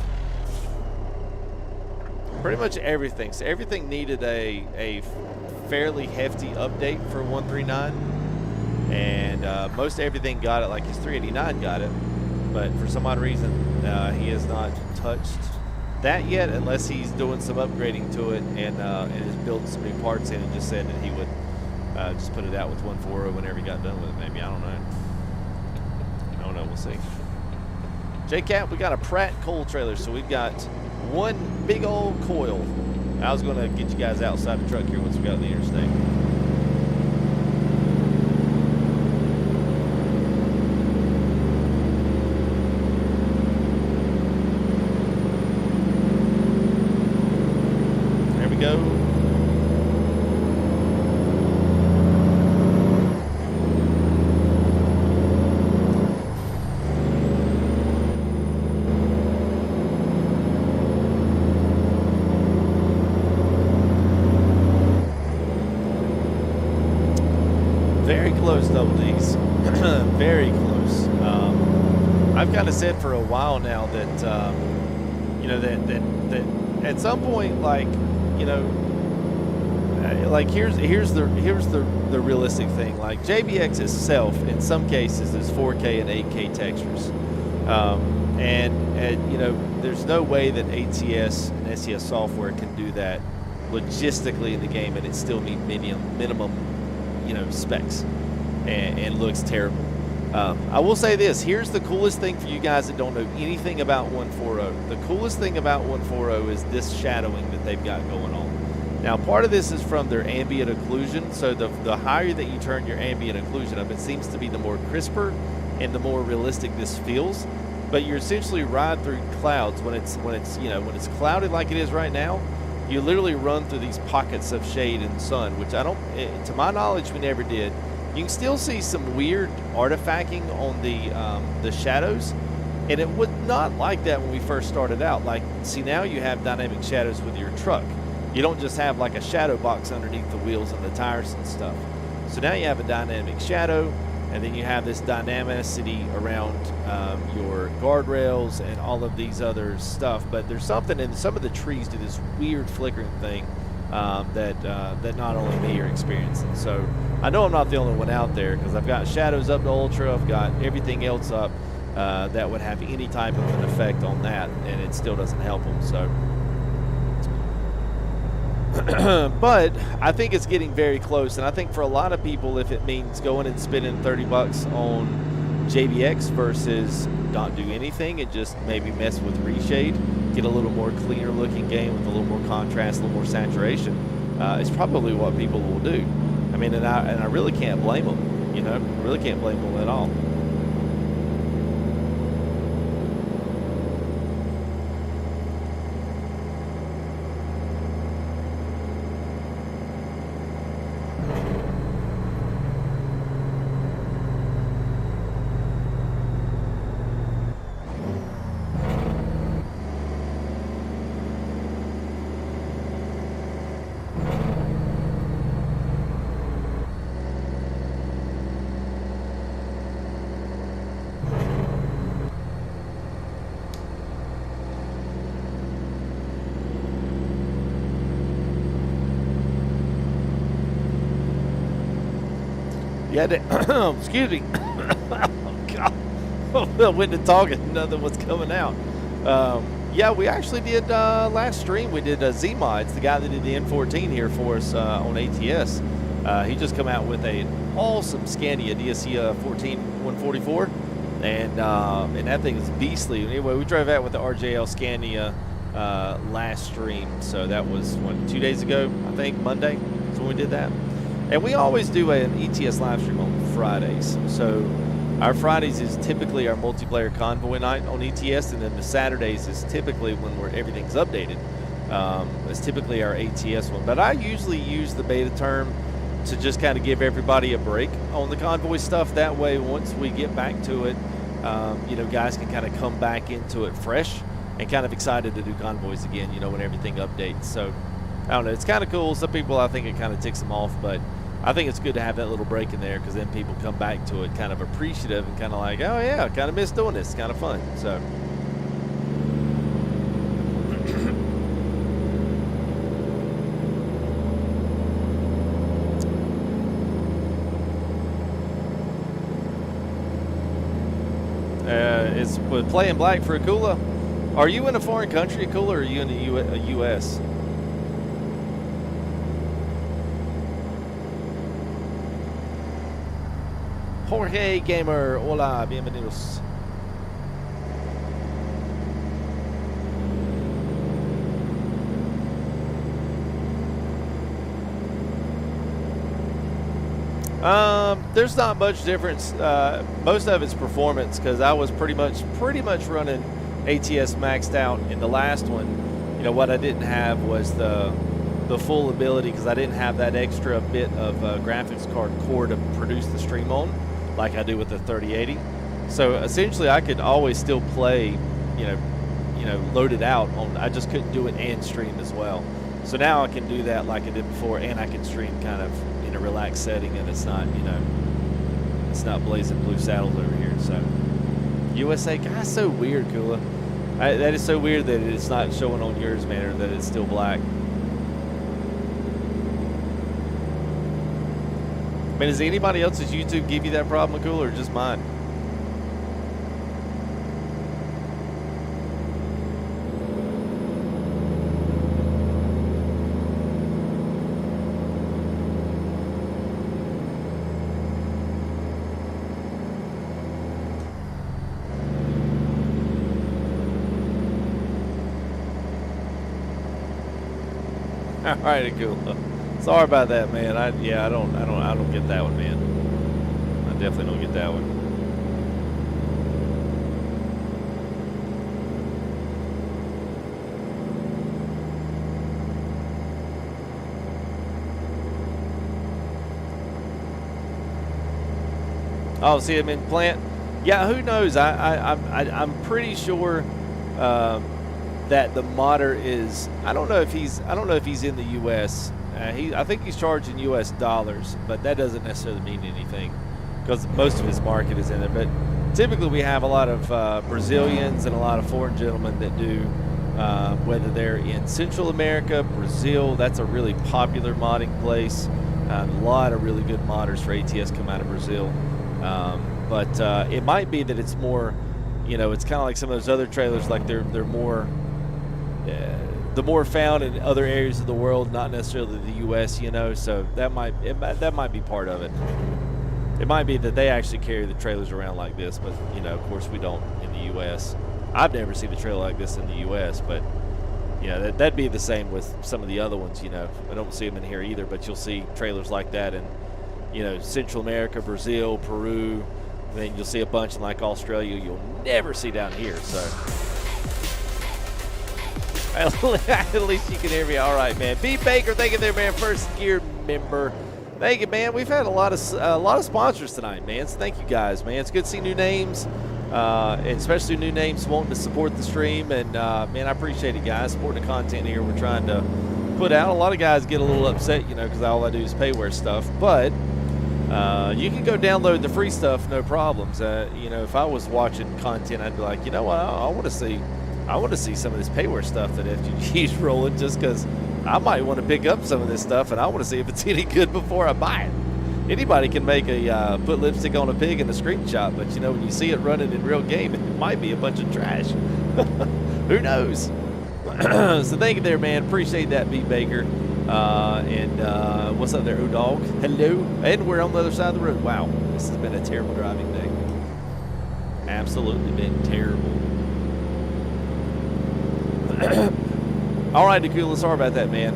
Pretty much everything. So everything needed a fairly hefty update for 139, and most everything got it. Like his 389 got it, but for some odd reason he has not touched that yet, unless he's doing some upgrading to it and is building some new parts in, and just said that he would just put it out with 140 whenever he got done with it. Maybe, I don't know. We'll see. J-Cat, we got a Pratt Coil trailer, so we've got one big old coil. I was going to get you guys outside the truck here once we got on the interstate. There we go. Very close, double D's. Very close. I I've kind of said for a while now that you know that at some point, like, you know, like here's the realistic thing. Like JBX itself, in some cases, is 4K and 8K textures, and you know, there's no way that ATS and SES software can do that logistically in the game, and it still meet minimum, you know, specs, and looks terrible. I will say this, here's the coolest thing for you guys that don't know anything about 140. The coolest thing about 140 is this shadowing that they've got going on. Now, part of this is from their ambient occlusion, so the higher that you turn your ambient occlusion up, it seems to be the more crisper and the more realistic this feels. But you're essentially riding through clouds when it's you know, when it's clouded like it is right now. You literally run through these pockets of shade and sun, which to my knowledge, we never did. You can still see some weird artifacting on the shadows, and it was not like that when we first started out. Like, see, now you have dynamic shadows with your truck. You don't just have like a shadow box underneath the wheels and the tires and stuff. So now you have a dynamic shadow, and then you have this dynamicity around your guardrails and all of these other stuff. But there's something in some of the trees do this weird flickering thing that not only me are experiencing. So I know I'm not the only one out there, because I've got shadows up to ultra, I've got everything else up that would have any type of an effect on that, and it still doesn't help them. So but I think it's getting very close, and I think for a lot of people, if it means going and spending $30 on JBX versus not do anything and just maybe mess with reshade, get a little more cleaner looking game with a little more contrast, a little more saturation, is probably what people will do. I mean, and I really can't blame them, you know, really can't blame them at all. Yeah, excuse me. Oh, God. I went to talking, nothing was coming out. Yeah, we actually did, last stream, we did Z-Mods, the guy that did the N14 here for us on ATS. He just come out with an awesome Scania DSC 14144, and that thing is beastly. Anyway, we drove out with the RJL Scania last stream, so that was, what, 2 days ago, I think, Monday is when we did that. And we always do an ETS live stream on Fridays. So our Fridays is typically our multiplayer convoy night on ETS, and then the Saturdays is typically when everything's updated. It's typically our ATS one. But I usually use the beta term to just kind of give everybody a break on the convoy stuff. That way, once we get back to it, you know, guys can kind of come back into it fresh and kind of excited to do convoys again, you know, when everything updates. So I don't know, it's kind of cool. Some people, I think it kind of ticks them off, but I think it's good to have that little break in there, because then people come back to it kind of appreciative and kind of like, oh yeah, I kind of miss doing this. It's kind of fun. So it's with playing black for Akula. Are you in a foreign country, Akula, or are you in the U.S.? Jorge Gamer, hola, bienvenidos. There's not much difference. Most of it's performance, because I was pretty much running ATS maxed out in the last one. You know, what I didn't have was the full ability, because I didn't have that extra bit of graphics card core to produce the stream on, like I do with the 3080. So essentially I could always still play, you know, loaded out on, I just couldn't do it and stream as well. So now I can do that like I did before, and I can stream kind of in a relaxed setting, and it's not, you know, it's not blazing blue saddles over here. So USA, God, so weird, Kula. That is so weird that it's not showing on yours, man, or that it's still black. I mean, does anybody else's YouTube give you that problem, Kula, or just mine? All right, cool. Sorry about that, man. I don't get that one, man. I definitely don't get that one. Oh, see him in plant? Yeah, who knows? I'm pretty sure. That the modder is, I don't know if he's in the U.S. I think he's charging U.S. dollars, but that doesn't necessarily mean anything because most of his market is in it. But typically we have a lot of Brazilians and a lot of foreign gentlemen that do, whether they're in Central America, Brazil. That's a really popular modding place. A lot of really good modders for ATS come out of Brazil. But it might be that it's more, you know, it's kind of like some of those other trailers, like they're more. The more found in other areas of the world, not necessarily the U.S., you know, so that might be part of it. It might be that they actually carry the trailers around like this, but, you know, of course we don't in the U.S. I've never seen a trailer like this in the U.S., but, you know, that'd be the same with some of the other ones, you know. I don't see them in here either, but you'll see trailers like that in, you know, Central America, Brazil, Peru, and then you'll see a bunch in, like, Australia you'll never see down here, so... At least you can hear me all right, man. B Baker, thank you there, man. First gear member. Thank you, man. We've had a lot of sponsors tonight, man. So thank you guys, man. It's good to see new names, and especially new names wanting to support the stream. And man, I appreciate it, guys. Supporting the content here we're trying to put out. A lot of guys get a little upset, you know, because all I do is payware stuff. But you can go download the free stuff, no problems. You know, if I was watching content, I'd be like, you know what, I want to see some of this payware stuff that FGG is rolling, just because I might want to pick up some of this stuff and I want to see if it's any good before I buy it. Anybody can make a put lipstick on a pig in a screenshot, but you know, when you see it running in real game, it might be a bunch of trash. Who knows? So thank you there, man. Appreciate that, B Baker. And what's up there, O-Dog? Hello. And we're on the other side of the road. Wow, this has been a terrible driving day. Absolutely been terrible. All right, Nakula, sorry about that, man.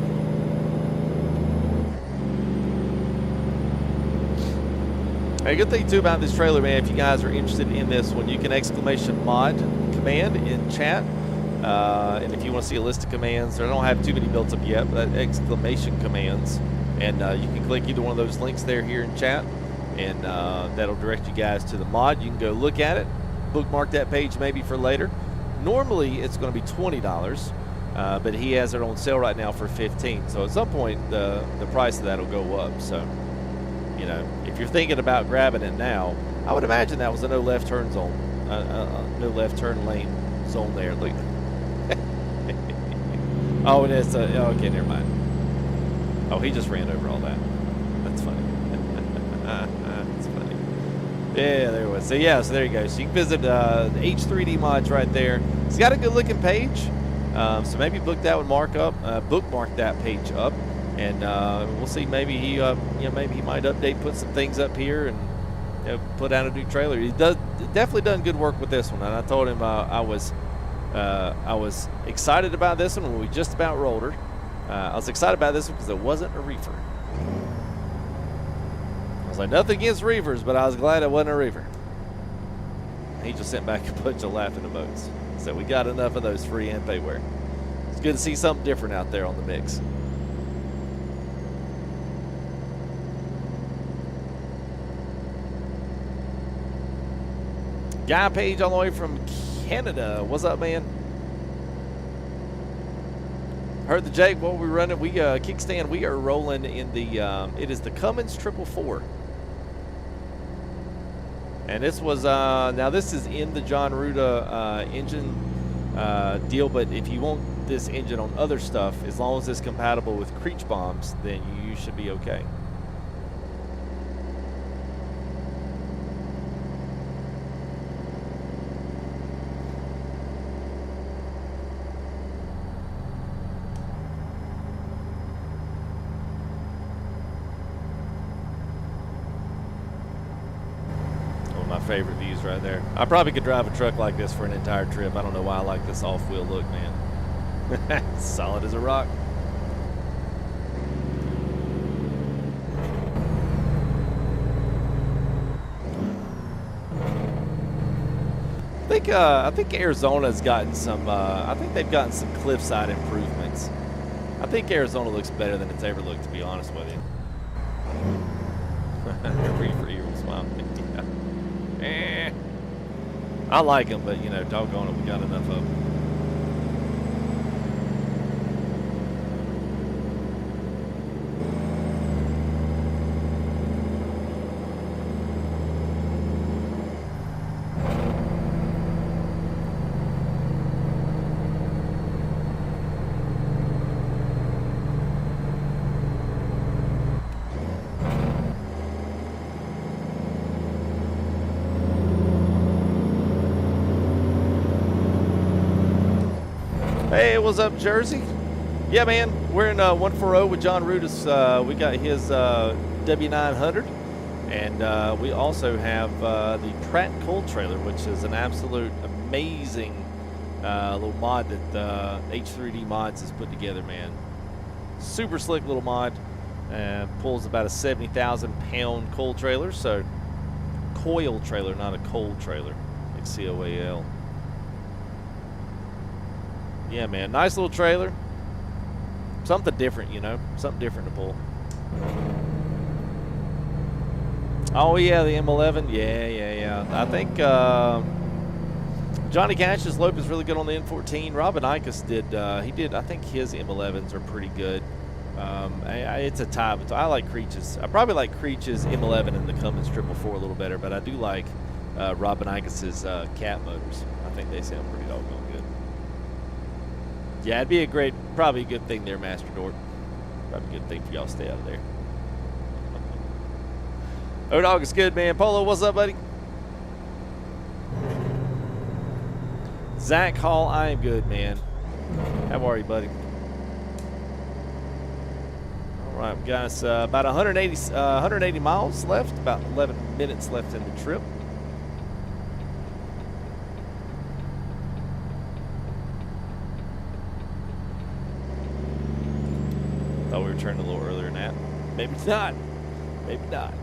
Hey, good thing too about this trailer, man, if you guys are interested in this one, you can !mod command in chat. And if you want to see a list of commands, I don't have too many built up yet, but exclamation commands. And you can click either one of those links there here in chat, and that'll direct you guys to the mod. You can go look at it, bookmark that page maybe for later. Normally it's going to be $20, but he has it on sale right now for $15. So at some point the price of that will go up. So, you know, if you're thinking about grabbing it now, I would imagine that was a no left turn zone, no left turn lane zone there. Look. Oh, it is. Okay, never mind. Oh, he just ran over all that. That's funny. That's funny. Yeah, there it was. So yeah, so there you go. So you can visit the H3D mods right there. It's got a good looking page. So maybe bookmark that page up, and we'll see. Maybe he, you know, maybe he might update, put some things up here, and you know, put out a new trailer. He definitely done good work with this one, and I told him I was excited about this one when we just about rolled her. I was excited about this one because it wasn't a reefer. I was like, nothing against reefers, but I was glad it wasn't a reefer. He just sent back a bunch of laughing emotes. So we got enough of those free and payware. It's good to see something different out there on the mix. Guy Page all the way from Canada. What's up, man? Heard the Jake, what we running? We kickstand. We are rolling in the. It is the Cummins 444. And this was, now this is in the John Ruda engine deal, but if you want this engine on other stuff, as long as it's compatible with Creech bombs, then you should be okay. Favorite views right there. I probably could drive a truck like this for an entire trip. I don't know why I like this off-wheel look, man. Solid as a rock. I think Arizona's gotten some. I think they've gotten some cliffside improvements. I think Arizona looks better than it's ever looked, to be honest with you. Free for evil smile. I like them, but you know, doggone it, we got enough of them. Hey, what's up, Jersey? Yeah, man, we're in 140 with John Ruda's. We got his W900, and we also have the Pratt Coil trailer, which is an absolute amazing little mod that H3D Mods has put together, man. Super slick little mod. Pulls about a 70,000 pound coil trailer, so coil trailer, not a coal trailer, like C-O-A-L. Yeah, man, nice little trailer. Something different, you know, something different to pull. Oh yeah, the M11. Yeah. I think Johnny Cash's Lope is really good on the N14. Robin Ikus did. I think his M11s are pretty good. It's a tie. I like Creech's. I probably like Creech's M11 and the Cummins 444 a little better, but I do like Robin Ikus's cat motors. I think they sound pretty doggone good. Yeah, it'd be probably a good thing there, Master Dort. Probably a good thing for y'all to stay out of there. O-Dog is good, man. Polo, what's up, buddy? Zach Hall, I am good, man. How are you, buddy? All right, guys, about 180 miles left, about 11 minutes left in the trip. Thought we were turning a little earlier than that. Maybe not. Maybe not.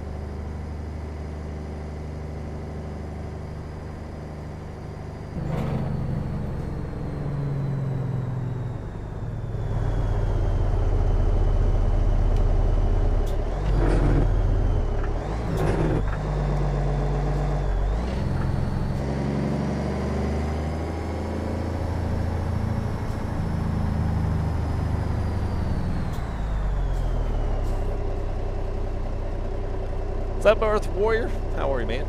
What's up, Earth Warrior? How are you, man?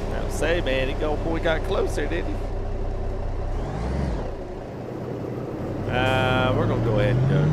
Now, say, man, the old boy got closer, didn't he? We're gonna go ahead and go.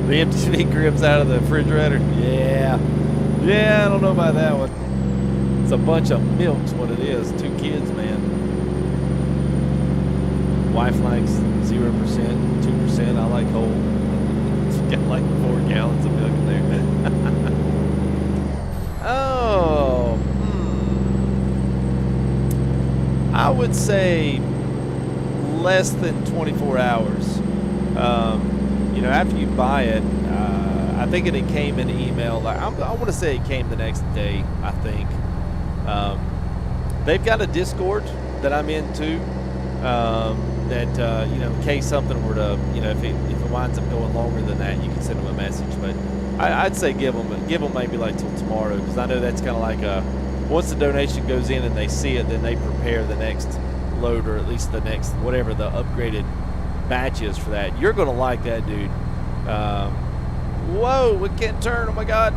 The empty speed grips out of the refrigerator. Yeah, I don't know about that one. It's a bunch of milk's what it is. 2 kids, man. Wife likes 0%, 2%. I like whole. got like 4 gallons of milk in there. Oh, I would say less than 24 hours. You know, after you buy it, I think it came in email. Like I want to say it came the next day. I think they've got a Discord that I'm in too. That you know, in case something were to, you know, if it winds up going longer than that, you can send them a message. But I'd say give them maybe like till tomorrow, because I know that's kind of like once the donation goes in and they see it, then they prepare the next load, or at least the next whatever the upgraded batch is for that. You're gonna like that, dude. Whoa, we can't turn. Oh my God!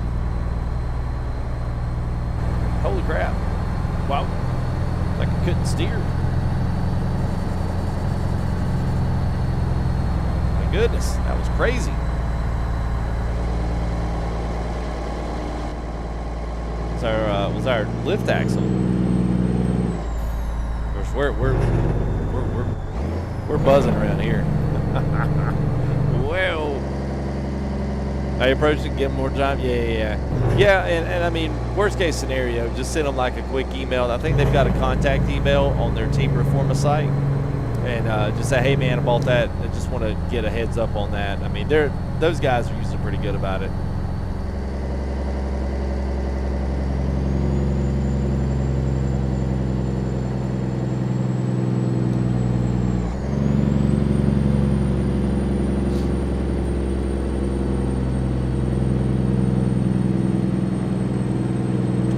Holy crap! Wow, like I couldn't steer. My goodness, that was crazy. Was our lift axle? Of course, we're buzzing around here. Well, I approached it, give them more time. Yeah. And I mean, worst case scenario, just send them like a quick email. I think they've got a contact email on their Team Performa site, and just say, hey man, I bought that. I just want to get a heads up on that. I mean, those guys are usually pretty good about it.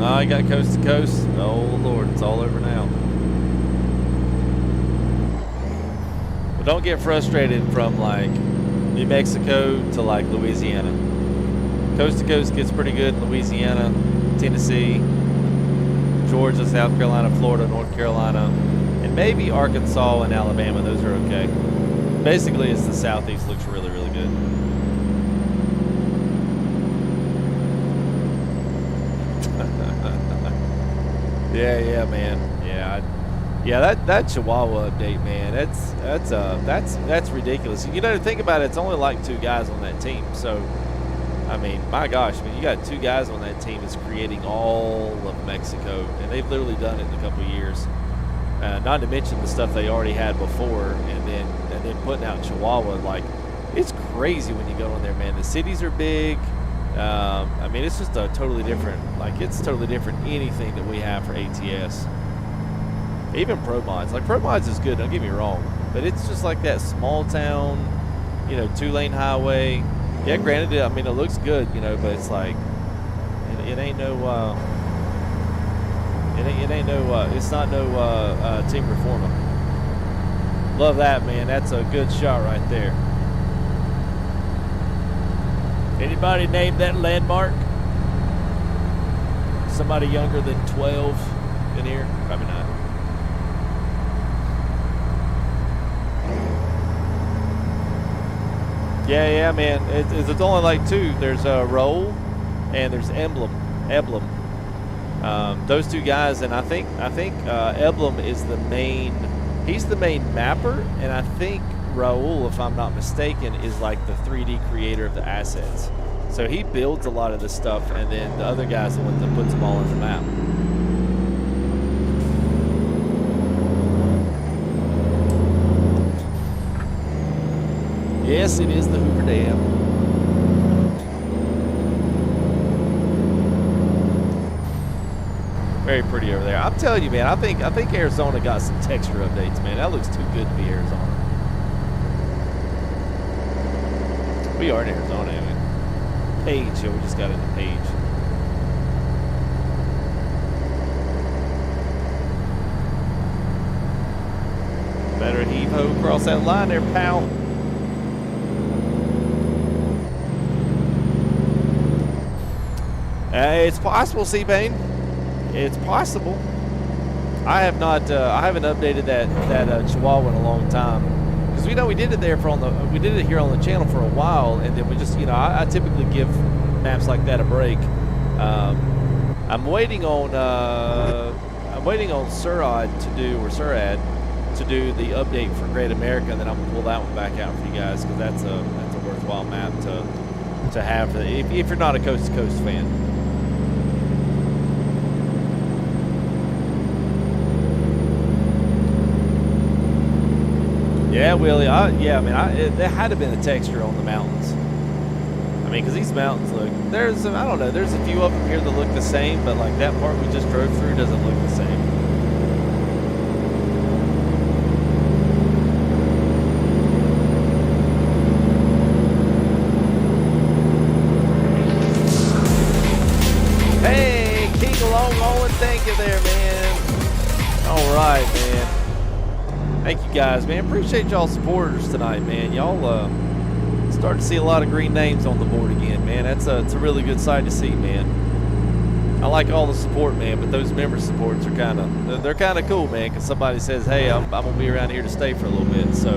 I got coast to coast. Oh Lord, it's all over now. But don't get frustrated from like New Mexico to like Louisiana. Coast to coast gets pretty good in Louisiana, Tennessee, Georgia, South Carolina, Florida, North Carolina, and maybe Arkansas and Alabama. Those are okay. Basically, it's the Southeast looks really, really good. Yeah, man. Yeah, that Chihuahua update, man. That's ridiculous. You know, think about it. It's only like 2 guys on that team. So, I mean, my gosh, I mean, you got 2 guys on that team that's creating all of Mexico, and they've literally done it in a couple of years. Not to mention the stuff they already had before, and then putting out Chihuahua. Like, it's crazy when you go in there, man. The cities are big. I mean, it's just a totally different, like, it's totally different anything that we have for ATS. Even Pro Mods. Like, Pro Mods is good, don't get me wrong, but it's just like that small town, you know, 2-lane highway. Yeah, granted, I mean, it looks good, you know, but it's like, it ain't no, it's not no Team Performa. Love that, man. That's a good shot right there. Anybody name that landmark? Somebody younger than 12 in here? Probably not. Yeah, man. It's only like 2. There's Roll and there's Emblem. Those 2 guys, and I think Emblem is the main. He's the main mapper, and I think Raul, if I'm not mistaken, is like the 3D creator of the assets. So he builds a lot of this stuff, and then the other guy's the one that puts them all on the map. Yes, it is the Hoover Dam. Very pretty over there. I'm telling you, man, I think Arizona got some texture updates, man. That looks too good to be Arizona. We are in Arizona, I mean. Page, so we just got into Page. Better heave-ho across that line there, pal. It's possible, C-Pain. It's possible. I haven't updated that Chihuahua in a long time. Because we know we did it there we did it here on the channel for a while, and then we just, you know, I typically give maps like that a break. I'm waiting on Surad to do the update for Great America, and then I'm gonna pull that one back out for you guys, because that's a worthwhile map to have if you're not a coast to coast fan. Yeah, Willie. Yeah, I mean, there had to have been a texture on the mountains. I mean, because these mountains look, I don't know, there's a few of them here that look the same, but like that part we just drove through doesn't look the same. Hey, King Long Holland, thank you there, man. All right, man. Thank you guys, man. Appreciate y'all supporters tonight, man. Y'all starting to see a lot of green names on the board again, man. It's a really good sight to see, man. I like all the support, man, but those member supports are kind of cool, man, because somebody says, hey, I'm gonna be around here to stay for a little bit. So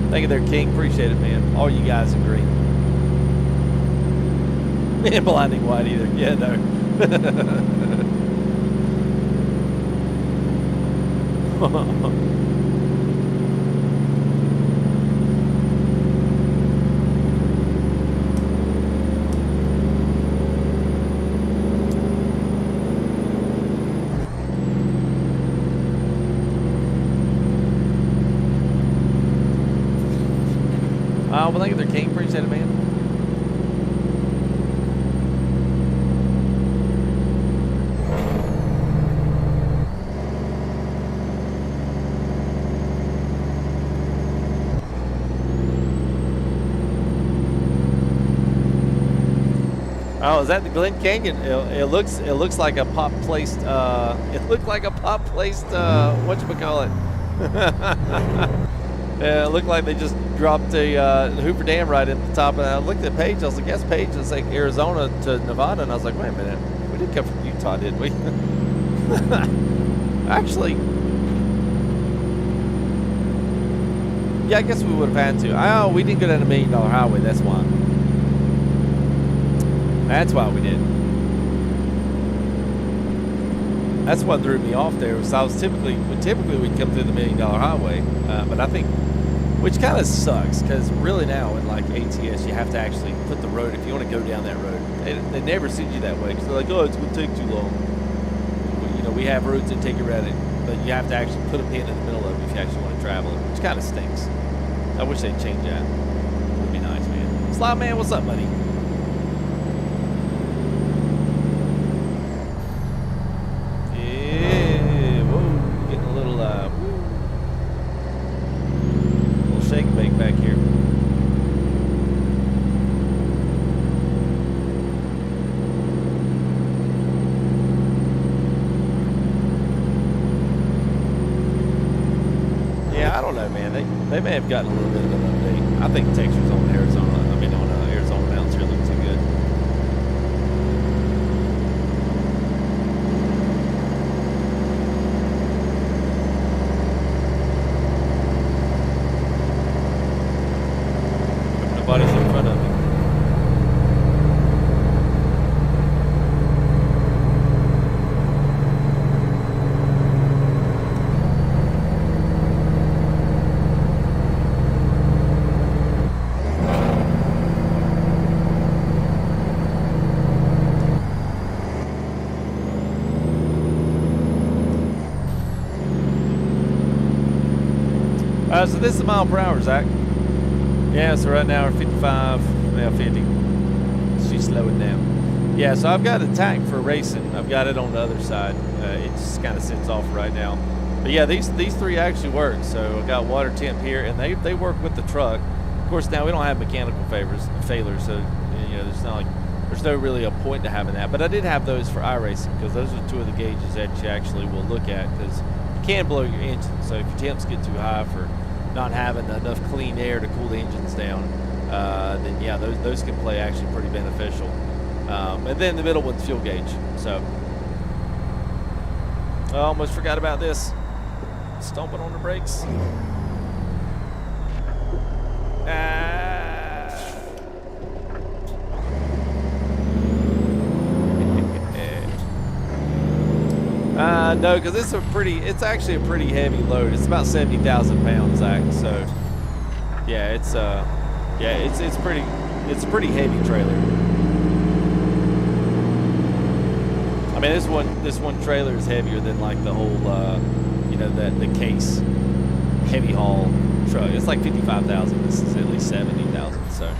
thank you there, King. Appreciate it, man. All you guys in green. And blinding white either. Yeah, no. Well, thank you there, King. Appreciate it, man. Oh, is that the Glen Canyon? It looks like a pop placed. It looked like a pop placed. Whatchamacallit? Yeah, it looked like they just dropped a Hoover Dam right at the top. And I looked at Page. I was like, yes, Page. It's like Arizona to Nevada. And I was like, wait a minute. We didn't come from Utah, did we? Actually, yeah, I guess we would have had to. Oh, we didn't go down $1 million highway. That's why. That's why we did. That's what threw me off there. Was I was typically we'd come through the $1 million highway, but I think, which kind of sucks, because really now in like ATS you have to actually put the road, if you want to go down that road. They never send you that way because they're like, oh, it's going to take too long. You know, we have roads that take you around it, but you have to actually put a pin in the middle of it if you actually want to travel it, which kind of stinks. I wish they'd change that. It would be nice, man. Slime Man, what's up, buddy? Back here. Yeah, I don't know, man. They may have gotten a little bit of an update. I think textures on Arizona mountains here look too good. Nobody's in front of me. So this is mile per hour, Zach. Yeah, so right now we're 55, now 50. She's slowing down. Yeah, so I've got a tack for racing. I've got it on the other side. It just kind of sits off right now. But yeah, these three actually work. So I've got water temp here, and they work with the truck. Of course, now we don't have mechanical failures, so you know, there's no really a point to having that. But I did have those for iRacing because those are two of the gauges that you actually will look at, because you can blow your engine. So if your temps get too high for not having enough clean air to cool the engines down, then yeah, those can play actually pretty beneficial. And then the middle one's fuel gauge. So I almost forgot about this. Stomping on the brakes. No, because it's actually a pretty heavy load. It's about 70,000 pounds, Zach. So yeah, it's pretty. it's a pretty heavy trailer. I mean, this one trailer is heavier than like the whole, you know, the case heavy haul truck. It's like 55,000. This is at least 70,000. So.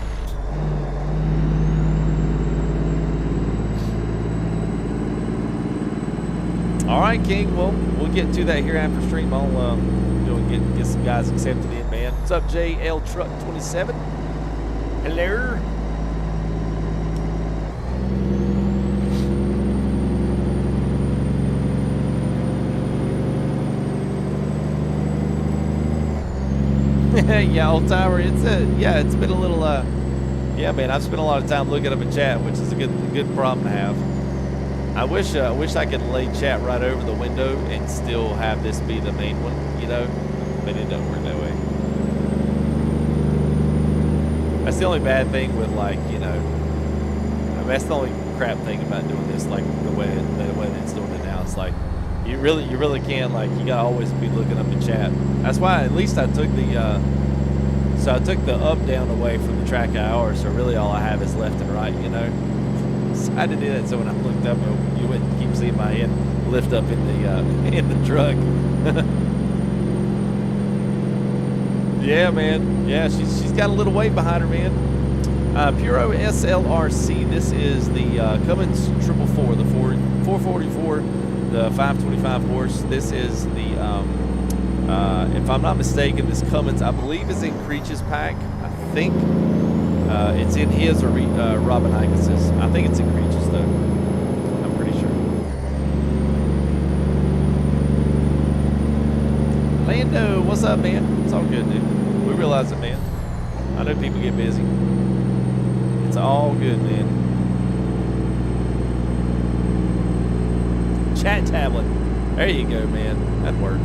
All right, King. Well, we'll get to that here after stream. I'll go and get some guys accepted in, man. What's up, JL Truck 27? Hello. Yeah, old timer. It's been a little. Yeah, man. I've spent a lot of time looking up a chat, which is a good problem to have. I wish I could lay chat right over the window and still have this be the main one, you know, but it doesn't work that way. That's the only bad thing with, like, you know, I mean, that's the only crap thing about doing this, like the way that it's doing it now. It's like you really can't, like, you gotta always be looking up the chat. That's why at least I took the up down away from the track IR, so really all I have is left and right, you know. I had to do that so when I looked up, you wouldn't keep seeing my head lift up in the truck. Yeah, man. Yeah, she's got a little weight behind her, man. Puro SLRC. This is the Cummins 444, the 444, the 525 horse. This is the, if I'm not mistaken, this Cummins, I believe, is in Creech's pack. I think. It's in his or Robin Igus's. I think it's in Creech's, though. I'm pretty sure. Lando, what's up, man? It's all good, dude. We realize it, man. I know people get busy. It's all good, man. Chat tablet. There you go, man. That'd work.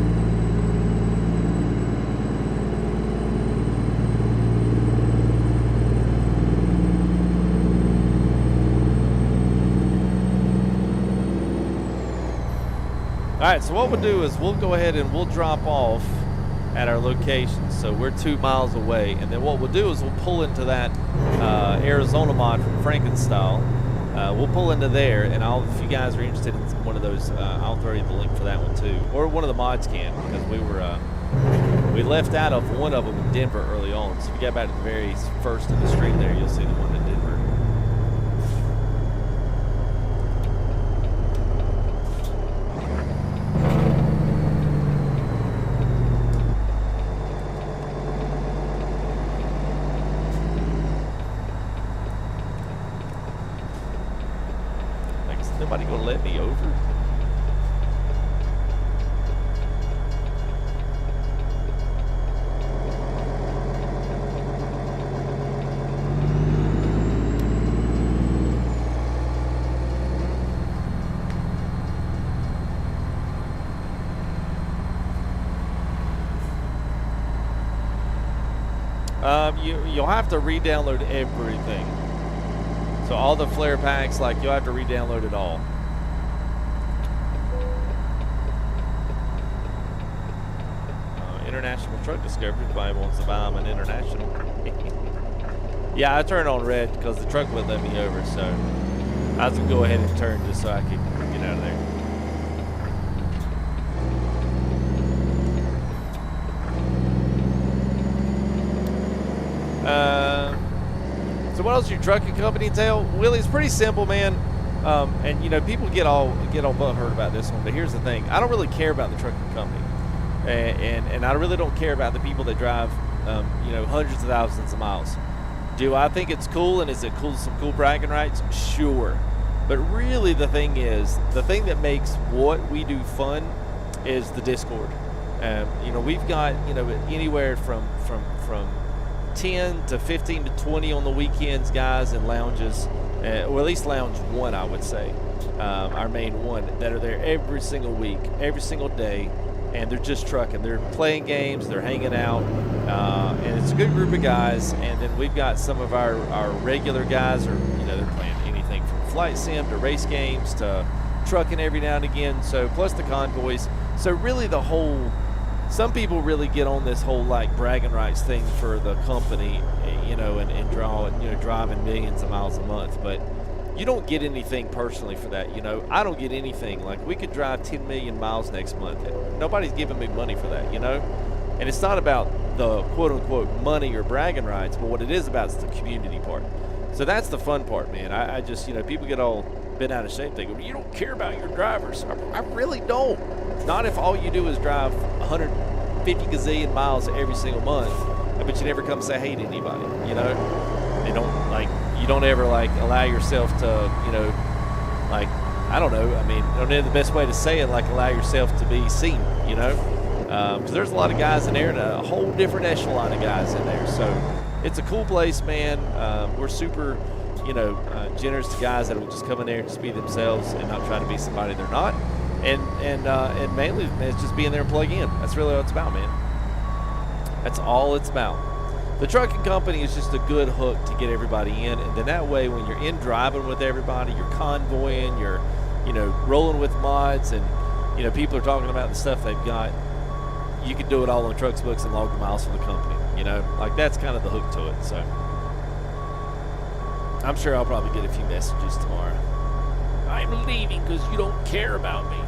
All right, so what we'll do is we'll go ahead and we'll drop off at our location. So we're 2 miles away. And then what we'll do is we'll pull into that Arizona mod from Frankenstyle. We'll pull into there, and if you guys are interested in one of those, I'll throw you the link for that one too. Or one of the mods can, because we left out of one of them in Denver early on. So if you get back to the very first of the stream there, you'll see the one in Denver. Nobody gonna let me over? You'll have to re-download everything. So all the flare packs, like, you'll have to re-download it all. International Truck Discovery. Everybody wants to buy them an international. Yeah, I turned on red because the truck wouldn't let me over, so I was going to go ahead and turn just so I could get out of there. So what else is your trucking company entail? Willie, it's pretty simple, man. And you know, people get all butthurt about this one, but here's the thing: I don't really care about the trucking company, and I really don't care about the people that drive, you know, hundreds of thousands of miles. Do I think it's cool, and is it cool? Some cool bragging rights, sure. But really, the thing that makes what we do fun is the Discord. You know, we've got, you know, anywhere from 10 to 15 to 20 on the weekends, guys, in lounges, or at least lounge one, I would say, our main one, that are there every single week, every single day, and they're just trucking. They're playing games, they're hanging out, and it's a good group of guys. And then we've got some of our regular guys, or, you know, they're playing anything from flight sim to race games to trucking every now and again. So plus the convoys. So really the whole some people really get on this whole like bragging rights thing for the company, you know, and driving millions of miles a month, but you don't get anything personally for that. You know, I don't get anything. Like, we could drive 10 million miles next month and nobody's giving me money for that, you know. And it's not about the quote-unquote money or bragging rights, but what it is about is the community part. So that's the fun part, man. I just, you know, people get all bent out of shape. They go, you don't care about your drivers. I really don't. Not if all you do is drive 150 gazillion miles every single month, but you never come say hey to anybody, you know. They don't, like, you don't ever, like, allow yourself to, you know, like, I don't know. I mean, I don't know the best way to say it, like, allow yourself to be seen, you know. Because there's a lot of guys in there and a whole different echelon of guys in there. So it's a cool place, man. We're super, you know, generous to guys that will just come in there and just be themselves and not try to be somebody they're not. And mainly, man, it's just being there and plug in. That's really what it's about, man. That's all it's about. The trucking company is just a good hook to get everybody in, and then that way, when you're in driving with everybody, you're convoying, you're, you know, rolling with mods, and, you know, people are talking about the stuff they've got. You can do it all on Trucks Books and log the miles for the company, you know? Like, that's kind of the hook to it, so. I'm sure I'll probably get a few messages tomorrow. I'm leaving because you don't care about me.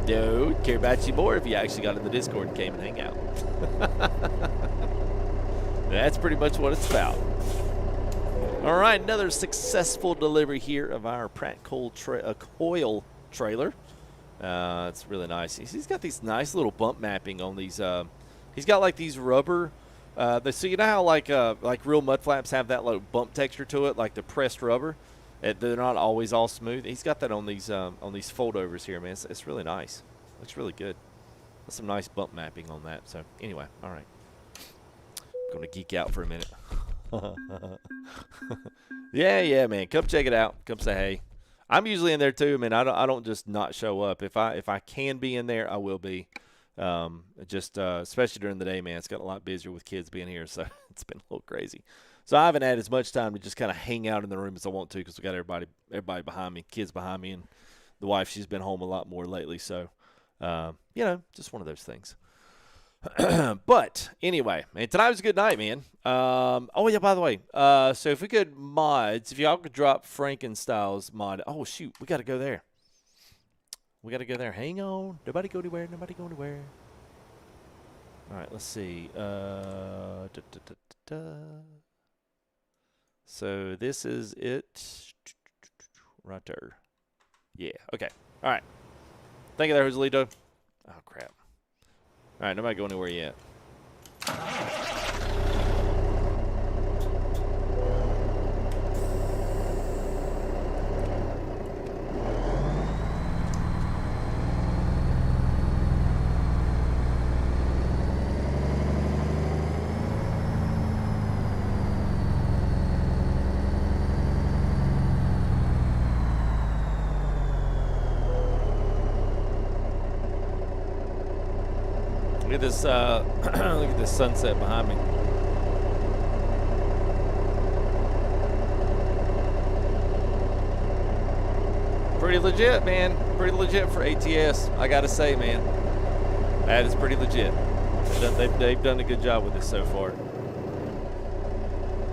No, care about you more if you actually got in the Discord and came and hang out. That's pretty much what it's about. All right, another successful delivery here of our Pratt Coil trailer. It's really nice. He's got these nice little bump mapping on these. He's got like these rubber. So you know how like real mud flaps have that like bump texture to it, like the pressed rubber. They're not always all smooth. He's got that on these foldovers here, man. It's really nice. Looks really good. That's some nice bump mapping on that. So anyway, all right. I'm gonna geek out for a minute. yeah, man. Come check it out. Come say hey. I'm usually in there too, man. I don't just not show up. If I can be in there, I will be. Especially during the day, man. It's got a lot busier with kids being here, so it's been a little crazy. So I haven't had as much time to just kind of hang out in the room as I want to, because we got everybody behind me, kids behind me, and the wife, she's been home a lot more lately. So, you know, just one of those things. But anyway, man, tonight was a good night, man. Oh yeah, by the way, so if we could mods, if y'all could drop Frankenstyle's mod. Oh shoot, we got to go there. We got to go there. Hang on, nobody go anywhere. Nobody go anywhere. All right, let's see. So this is it right there. Yeah. Okay. All right. Thank you there, Joselito. Oh crap. All right, nobody go anywhere yet. Look at this, look at this sunset behind me. Pretty legit, man. Pretty legit for ATS, I gotta say, man. That is pretty legit. They've done a good job with this so far.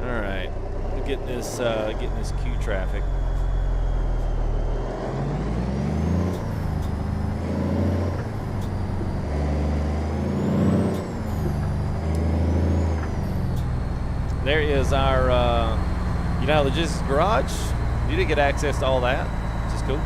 All right, getting this queue traffic. There is our, you know, logistics garage. You didn't get access to all that, which is cool.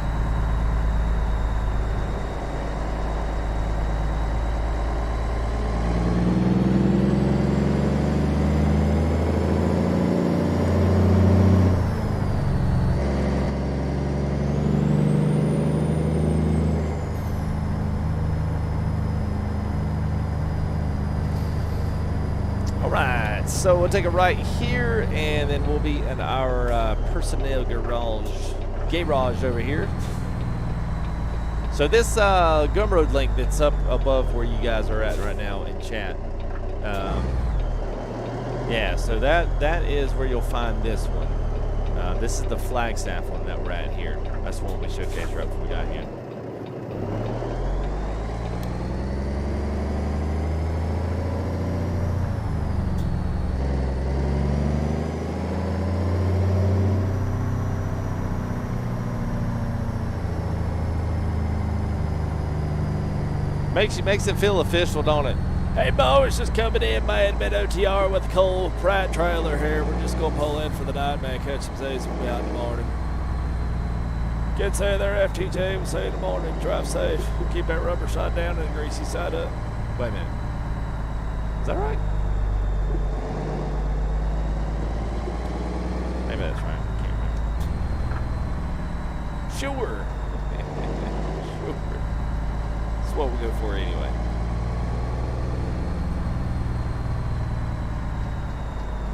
So we'll take a right here, and then we'll be in our personnel garage over here. So this Gumroad link that's up above where you guys are at right now in chat. Yeah, so that is where you'll find this one. This is the Flagstaff one that we're at here. That's the one we showcased right before we got here. Makes it feel official, don't it? Hey, boys, just coming in, man. Mid OTR with the cold Pratt trailer here. We're just gonna pull in for the night, man. Catch some Z's. We'll be out in the morning. Get say there, FTJ. We'll see you in the morning. Drive safe. Keep that rubber side down and the greasy side up. Wait a minute. Is that right? Maybe that's right. I can't remember. Sure. Sure. That's what we'll go for anyway.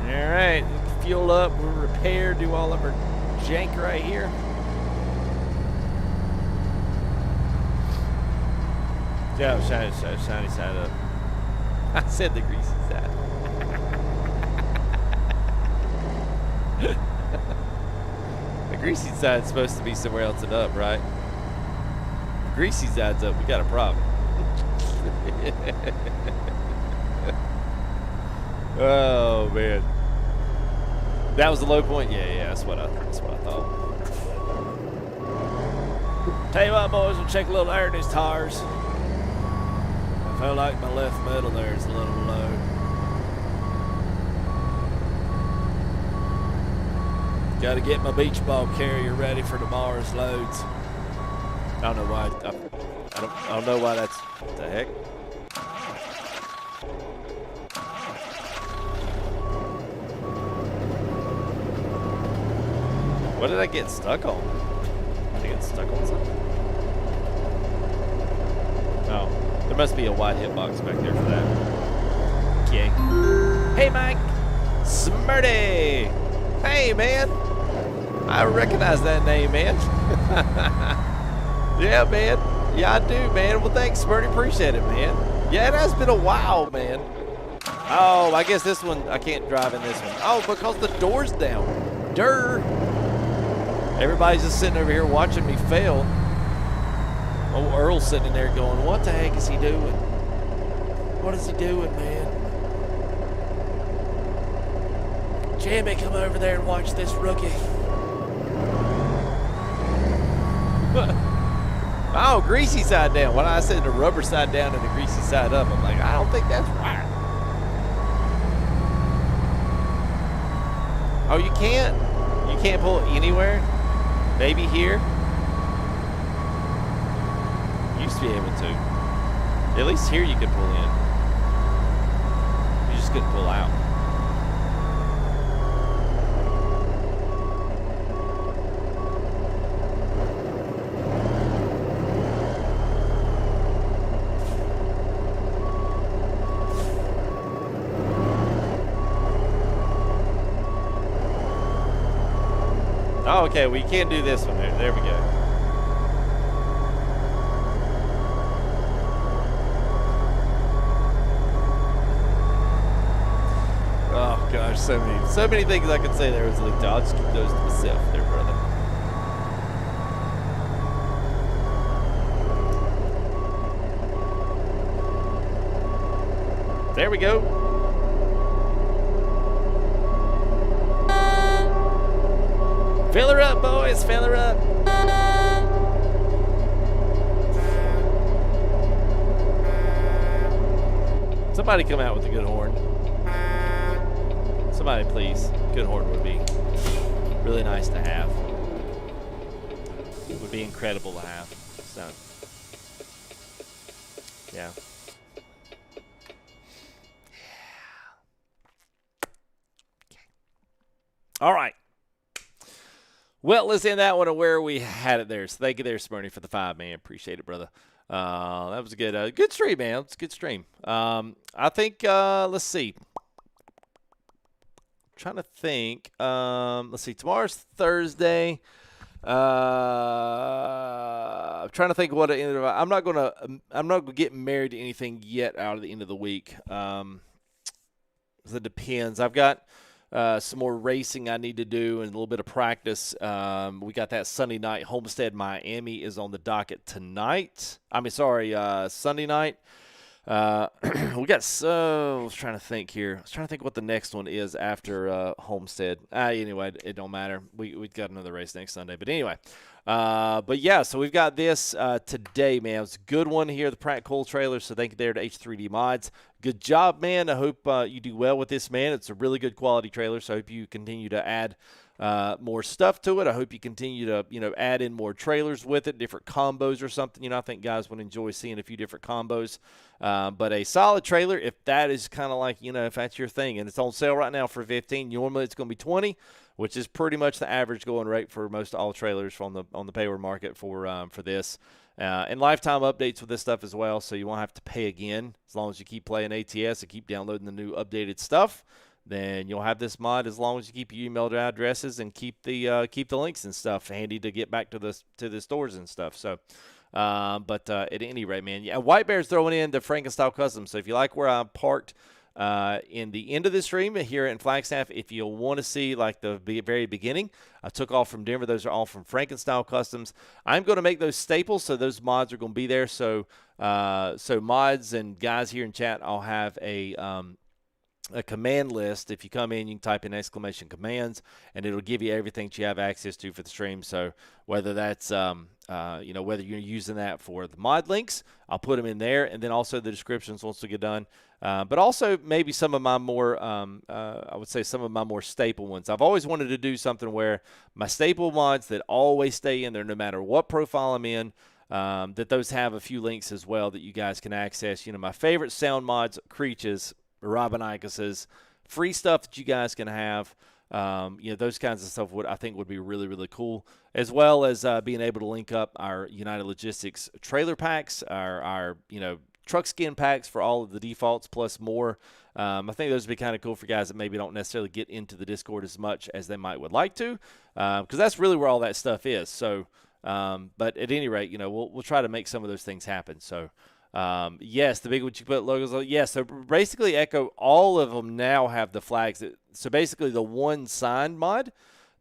All right, fuel up, we'll repair, do all of our jank right here. Yeah, shiny side up. I said the greasy side. The greasy side's supposed to be somewhere else and up, right? The greasy side's up, we got a problem. Oh man, that was the low point. Yeah, that's what I thought. Tell you what, boys, we'll check a little air in these tires. I feel like my left middle there is a little low. Got to get my beach ball carrier ready for tomorrow's loads. I don't know why. I don't know why that's. What the heck? What did I get stuck on? Did I get stuck on something? Oh, there must be a wide hitbox back there for that. Okay. Hey, Mike. Smirty. Hey, man. I recognize that name, man. Yeah, man. Yeah, I do, man. Well, thanks, Smirty. Appreciate it, man. Yeah, it has been a while, man. Oh, I guess this one, I can't drive in this one. Oh, because the door's down. Durr. Everybody's just sitting over here watching me fail. Oh, Earl's sitting there going, what the heck is he doing? What is he doing, man? Jamie, come over there and watch this rookie. Oh, greasy side down. When I said the rubber side down and the greasy side up, I'm like, I don't think that's right. Oh, you can't? You can't pull it anywhere? Maybe here? Used to be able to. At least here you could pull in. You just couldn't pull out. Oh, okay, we can't do this one there. There we go. Oh gosh, so many things I could say there was leaked. I'll just keep those to myself there, brother. There we go. Fill her up, boys, fill her up. Somebody come out with a good horn. Somebody, please. Good horn would be really nice to have. It would be incredible to have. So, yeah. All right. Well, let's end that one where we had it there. So thank you there, Smirny, for the 5, man. Appreciate it, brother. That was a good stream, man. It's a good stream. I think, let's see. I'm trying to think. Let's see. Tomorrow's Thursday. I'm trying to think what I'm not gonna get married to anything yet out of the end of the week. It depends. I've got some more racing I need to do and a little bit of practice. We got that Sunday night. Homestead Miami is on the docket tonight. Sunday night. We got I was trying to think here. I was trying to think what the next one is after Homestead. Anyway, it don't matter. We got another race next Sunday. But anyway, But yeah, so we've got this today, man. It's a good one here, the Pratt Coil trailer. So thank you there to H3D Mods. Good job, man. I hope you do well with this, man. It's a really good quality trailer, so I hope you continue to add more stuff to it. I hope you continue to, add in more trailers with it, different combos or something. I think guys would enjoy seeing a few different combos. But a solid trailer, if that is kind of like, if that's your thing, and it's on sale right now for $15. Normally it's going to be $20, which is pretty much the average going rate for most all trailers on the payward market for this. And lifetime updates with this stuff as well, so you won't have to pay again as long as you keep playing ATS and keep downloading the new updated stuff. Then you'll have this mod as long as you keep your email addresses and keep the links and stuff handy to get back to the stores and stuff. So, but at any rate, man, yeah, White Bear's throwing in the Frankenstyle Custom. So if you like where I'm parked in the end of the stream here in Flagstaff, if you want to see like the very beginning, I took off from Denver. Those are all from Frankenstyle Customs. I'm going to make those staples, so those mods are going to be there. So, mods and guys here in chat, I'll have a command list. If you come in, you can type in exclamation commands, and it'll give you everything you have access to for the stream. So whether that's whether you're using that for the mod links, I'll put them in there, and then also the descriptions once we get done. But also maybe some of my more, I would say some of my more staple ones. I've always wanted to do something where my staple mods that always stay in there no matter what profile I'm in, that those have a few links as well that you guys can access. My favorite sound mods, Creaches, Robinicus's, free stuff that you guys can have. Those kinds of stuff I think would be really, really cool, as well as being able to link up our United Logistics trailer packs, our truck skin packs for all of the defaults plus more. I think those would be kind of cool for guys that maybe don't necessarily get into the Discord as much as they would like to, because that's really where all that stuff is. So, but at any rate, we'll try to make some of those things happen. So. Yes, the big one you put logos on. Yes, so basically Echo, all of them now have the flags. So basically the one signed mod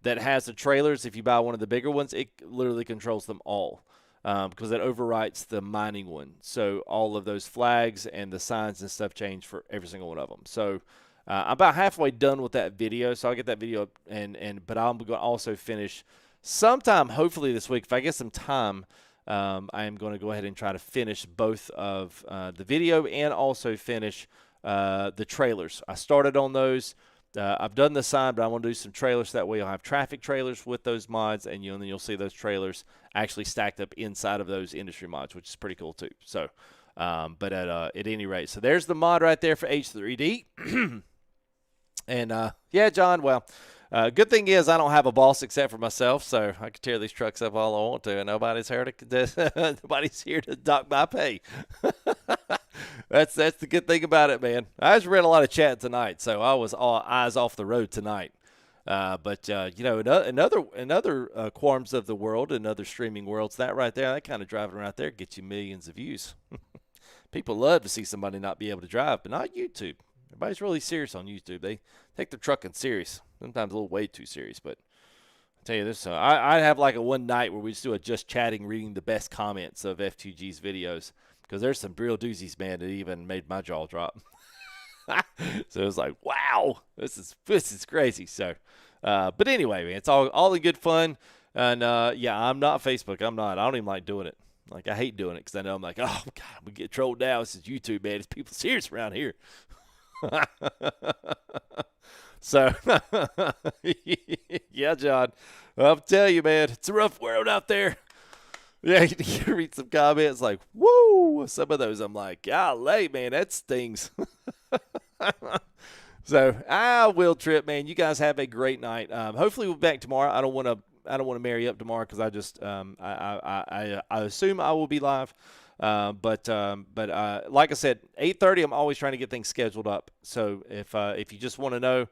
that has the trailers, if you buy one of the bigger ones, it literally controls them all because it overwrites the mining one. So all of those flags and the signs and stuff change for every single one of them. So I'm about halfway done with that video, so I'll get that video up, but I'm going to also finish sometime, hopefully this week, if I get some time. I am going to go ahead and try to finish both of the video and also finish the trailers. I started on those. I've done the sign, but I want to do some trailers. That way I'll have traffic trailers with those mods, and then you'll see those trailers actually stacked up inside of those industry mods, which is pretty cool too. So, but at any rate, so there's the mod right there for H3D. And, yeah, John, well, good thing is I don't have a boss except for myself, so I can tear these trucks up all I want to, and nobody's here to dock my pay. That's the good thing about it, man. I just read a lot of chat tonight, so I was all eyes off the road tonight. But in other quorums of the world and other streaming worlds, that right there, that kind of driving around there gets you millions of views. People love to see somebody not be able to drive, but not YouTube. Everybody's really serious on YouTube. They take their trucking serious. Sometimes a little way too serious, but I'll tell you this. I have like a one night where we just do a just chatting, reading the best comments of F2G's videos, because there's some real doozies, man, that even made my jaw drop. So it was like, wow, this is crazy. So, but anyway, man, it's all in good fun. And, yeah, I'm not Facebook. I don't even like doing it. Like, I hate doing it because I know I'm like, oh, God, we get trolled now. This is YouTube, man. It's people serious around here. So, yeah, John, I'll tell you, man, it's a rough world out there. Yeah, you read some comments like, woo, some of those I'm like, golly, man, that stings. So, I will trip, man. You guys have a great night. Hopefully we'll be back tomorrow. I don't want to marry you up tomorrow because I just I assume I will be live. But like I said, 8:30. I'm always trying to get things scheduled up. So if you just want to know,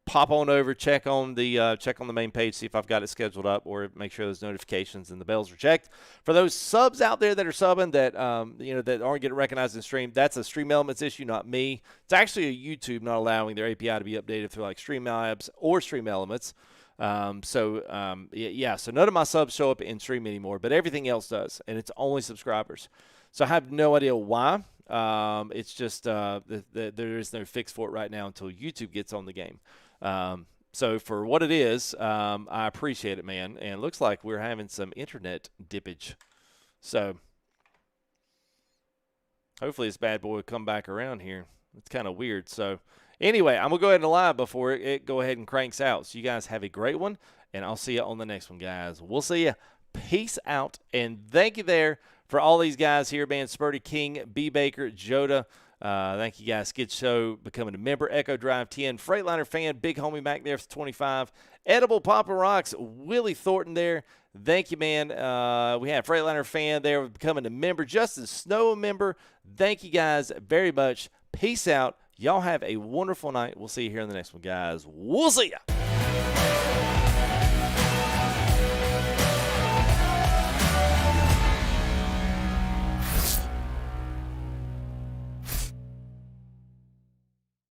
pop on over, check on the main page, see if I've got it scheduled up, or make sure those notifications and the bells are checked. For those subs out there that are subbing that that aren't getting recognized in stream, that's a Stream Elements issue, not me. It's actually a YouTube not allowing their API to be updated through like Streamlabs or Stream Elements. So none of my subs show up in stream anymore, but everything else does, and it's only subscribers. So I have no idea why. It's just there is no fix for it right now until YouTube gets on the game. So for what it is, I appreciate it, man. And it looks like we're having some internet dippage. So hopefully this bad boy will come back around here. It's kind of weird. So anyway, I'm going to go ahead and live before it go ahead and cranks out. So you guys have a great one, and I'll see you on the next one, guys. We'll see you. Peace out, and thank you there for all these guys here, man. Spurty King, B. Baker, Joda. Thank you guys. Skid Show becoming a member. Echo Drive 10, Freightliner Fan, Big Homie Mac there for 25. Edible Papa Rocks, Willie Thornton there. Thank you, man. We had Freightliner Fan there becoming a member. Justin Snow, a member. Thank you guys very much. Peace out. Y'all have a wonderful night. We'll see you here in the next one, guys. We'll see ya.